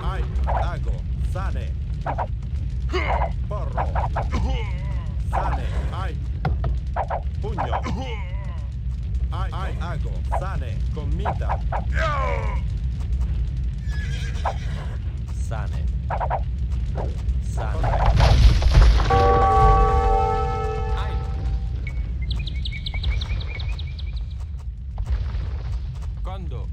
Ein, ago, sane. Porro. Sane, ein. Pugno. Ai, ago, sane, commita. Sane. Sane. Ein. Kondo.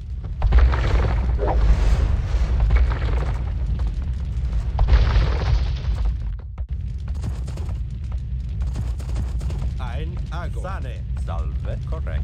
Ein, ago, sane. Salve, corretto.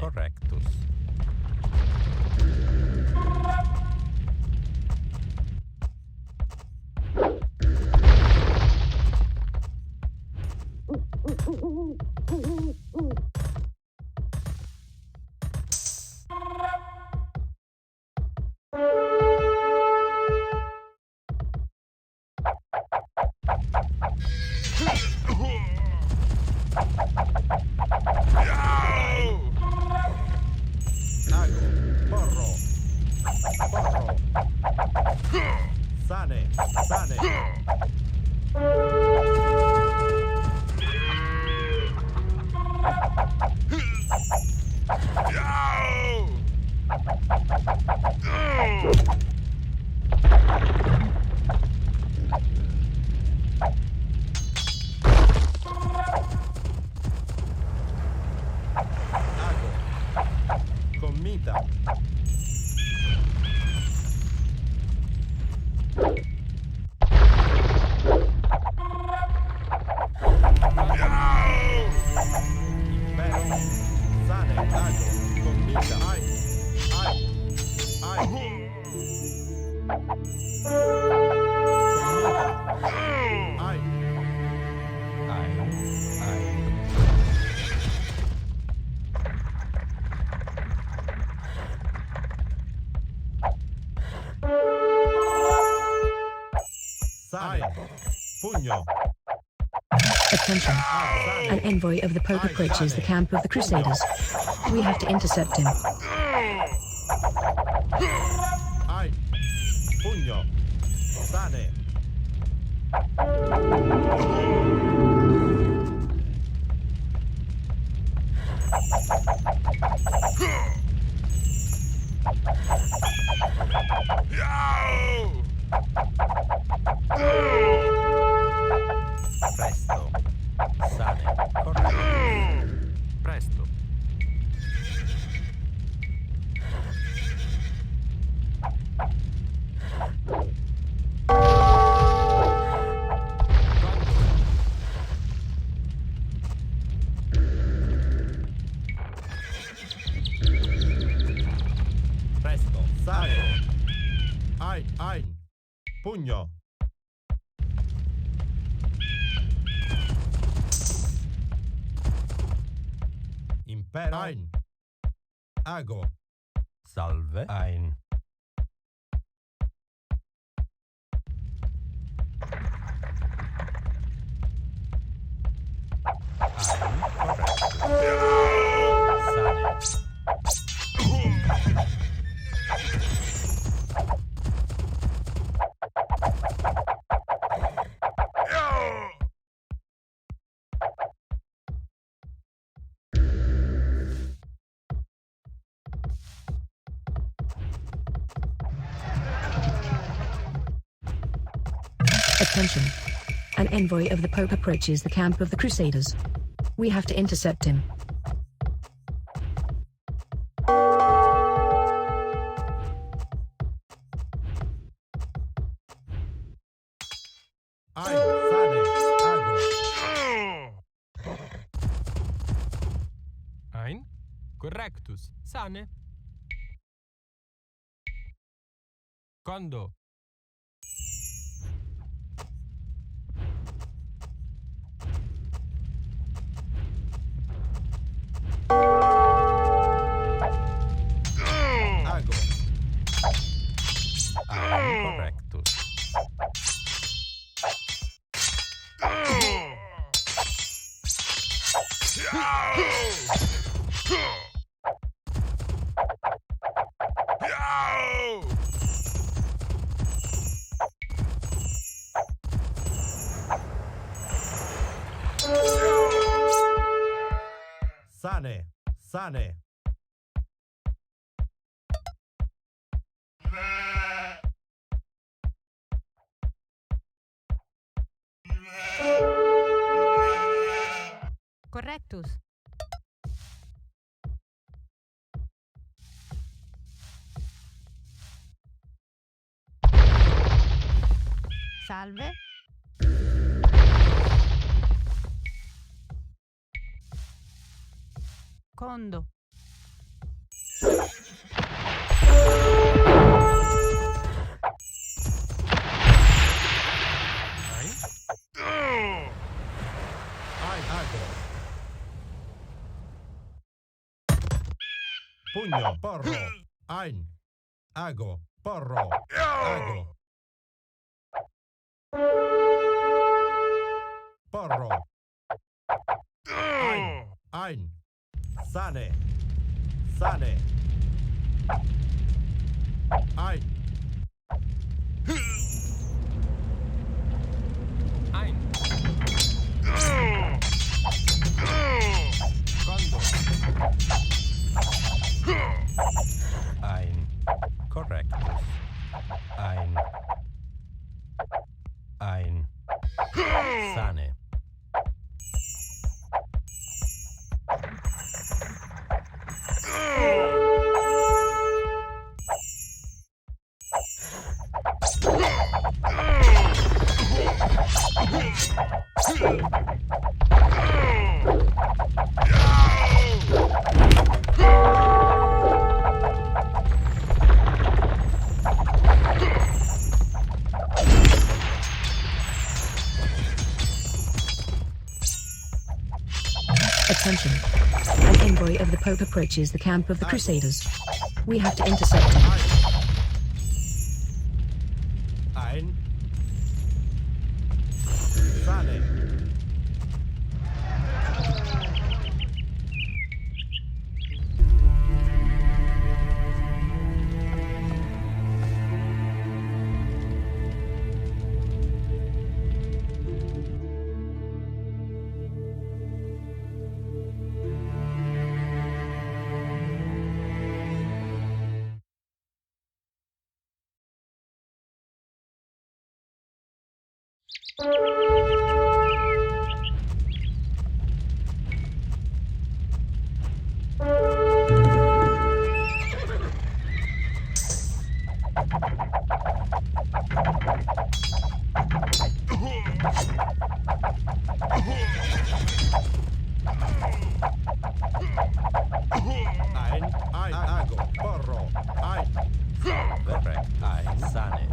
correctus. Ago, porro. Porro. Sane, sane. Ago. Commita. Impero. Sane, ago. Commita. Ai. Ai. Ai. Commita. Ai. Ai. Ai. Sane. Pugno. Attention. An envoy of the Pope approaches the camp of the Crusaders. We have to intercept him. Ai. Pugno. Sane. Presto. Sane. Corretto. Presto. Presto. Sane. Ai. Ai. Pugno. Impero. Ein. Ago. Salve. Ein. Attention. An envoy of the Pope approaches the camp of the Crusaders. We have to intercept him. Ai. Sane. Ago. Ein. Correctus. Sane. Condo. Ago. Ai. Correctus. Sane. Sane. Correctus. Salve. Condo. Pugno, porro. Ein. Ago, porro. Ago. Porro. Ein. Sane. Sane. Ein. Ein. Kondo. Ein. Correctus. Ein. Ein. Sane. Attention. An envoy of the Pope approaches the camp of the Crusaders. We have to intercept him. Ein. Sane. Ein. Ago, porro. Ein. Correct. Ein. Sane.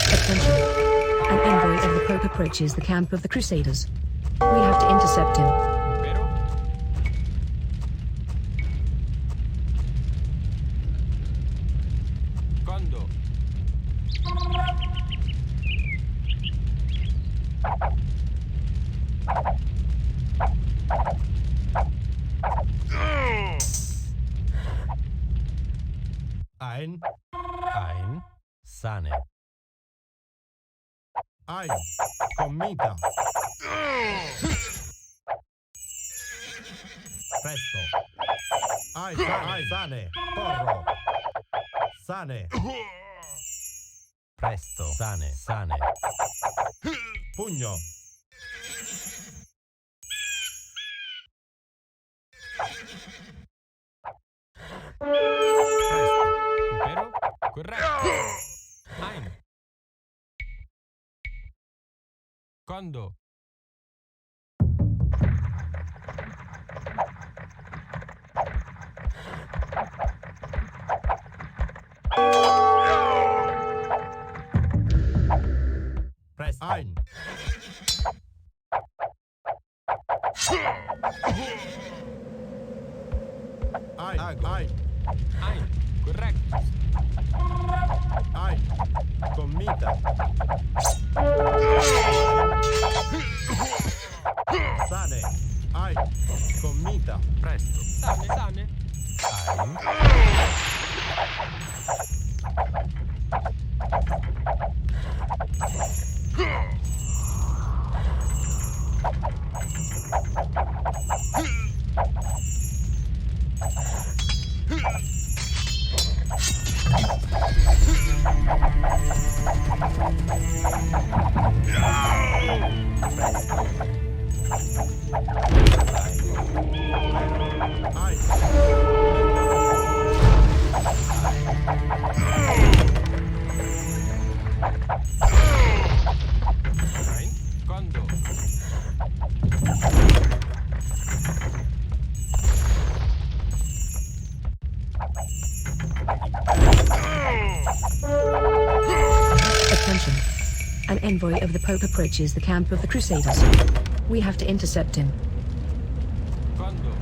Attention. An envoy of the Pope approaches the camp of the Crusaders. We have to intercept him. Pero. Kondo. Ein. Sane. Ein. Comita. Presto. Sane. Porro. Sane. Presto. Sane. Pugno. Presto. Pero. Corretto. Ein. Kondo. Presto. Presto. Ein. Ein. Ago. Ein. Ein. Correctus. Ein. Commita. Sane. Ein. Commita. Presto. Sane, sane. Ein. Ein. Ein. Condo. Attention. An envoy of the Pope approaches the camp of the Crusaders. We have to intercept him. Condo.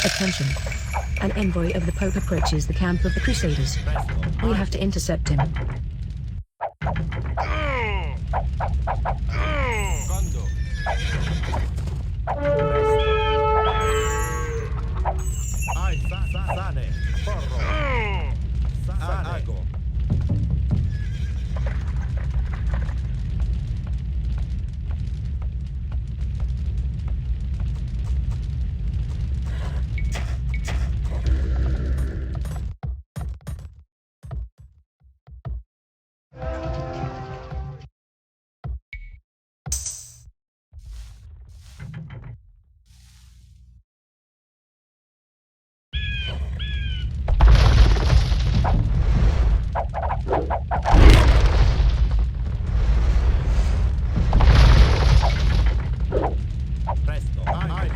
Attention. An envoy of the Pope approaches the camp of the Crusaders. We have to intercept him. Quando? Ai, sane. Porro. Ago. Presto. Ai.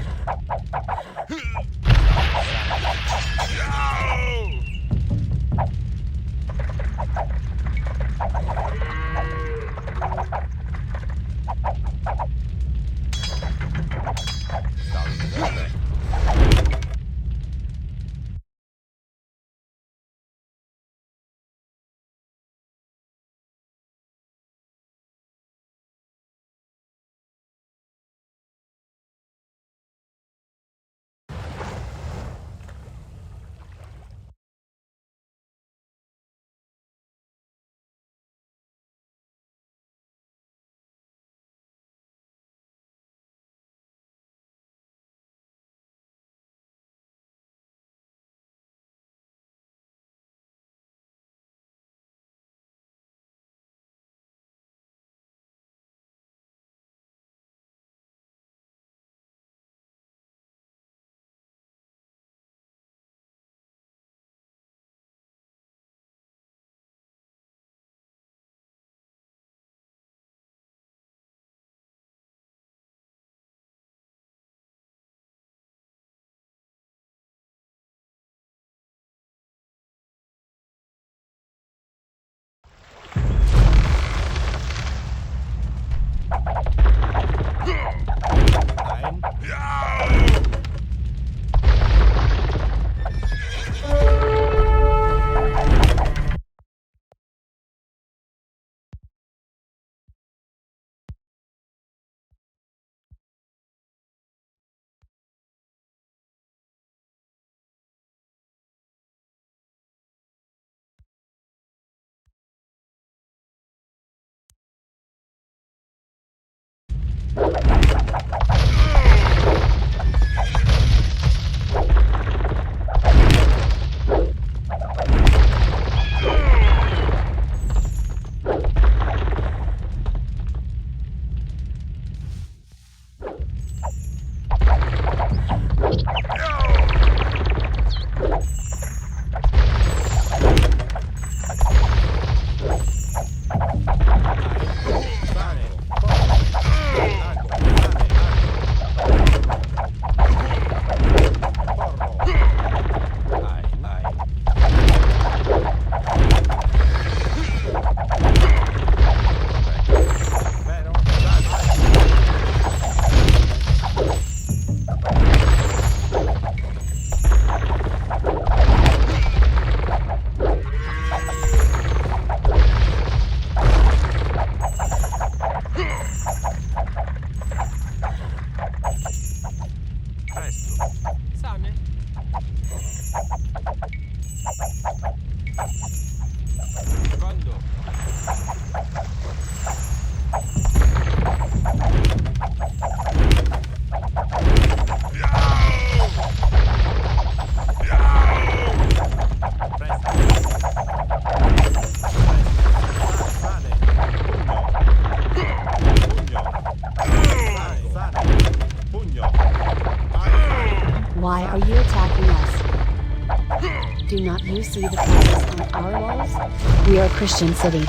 Do not you see the crosses on our walls? We are a Christian city.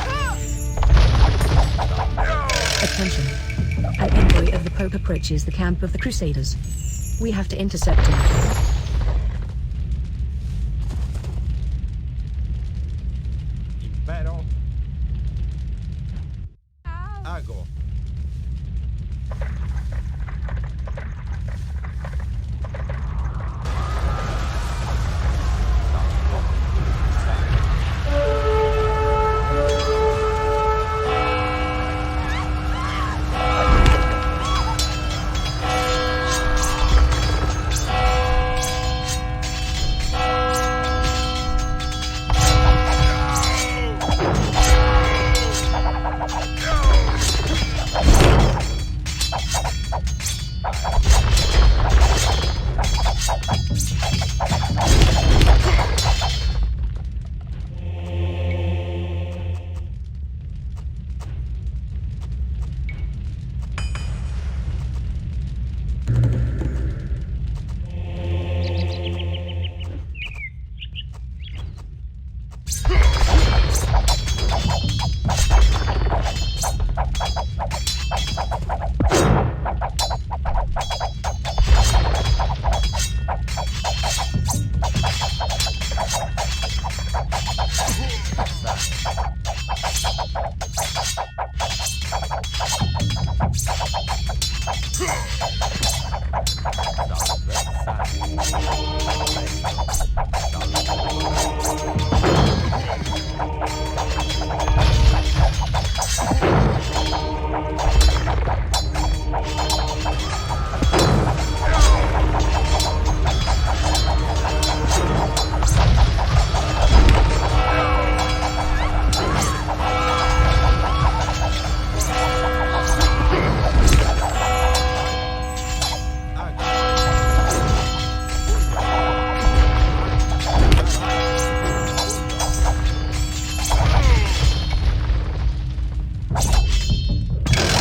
Attention. An envoy of the Pope approaches the camp of the Crusaders. We have to intercept him. Impero. Ago.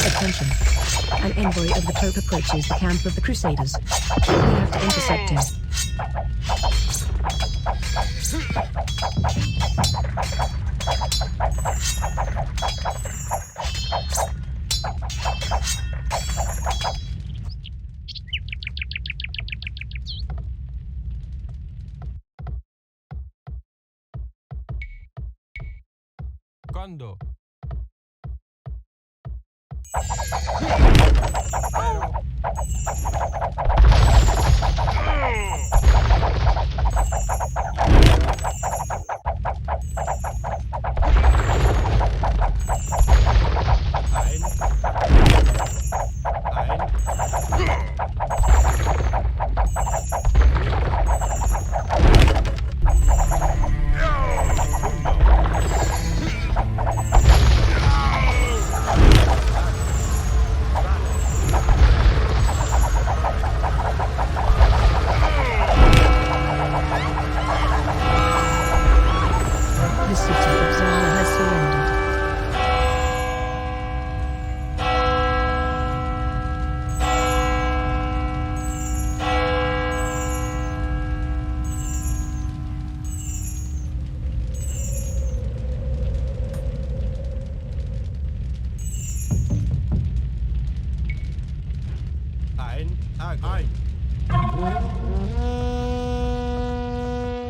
Attention. An envoy of the Pope approaches the camp of the Crusaders. We have to intercept him. Quando? The city of Zara has surrendered.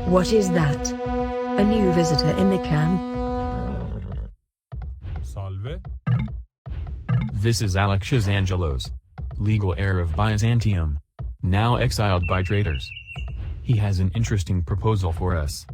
What is that? A new visitor in the camp? Salve. This is Alexios Angelos, legal heir of Byzantium, now exiled by traitors. He has an interesting proposal for us.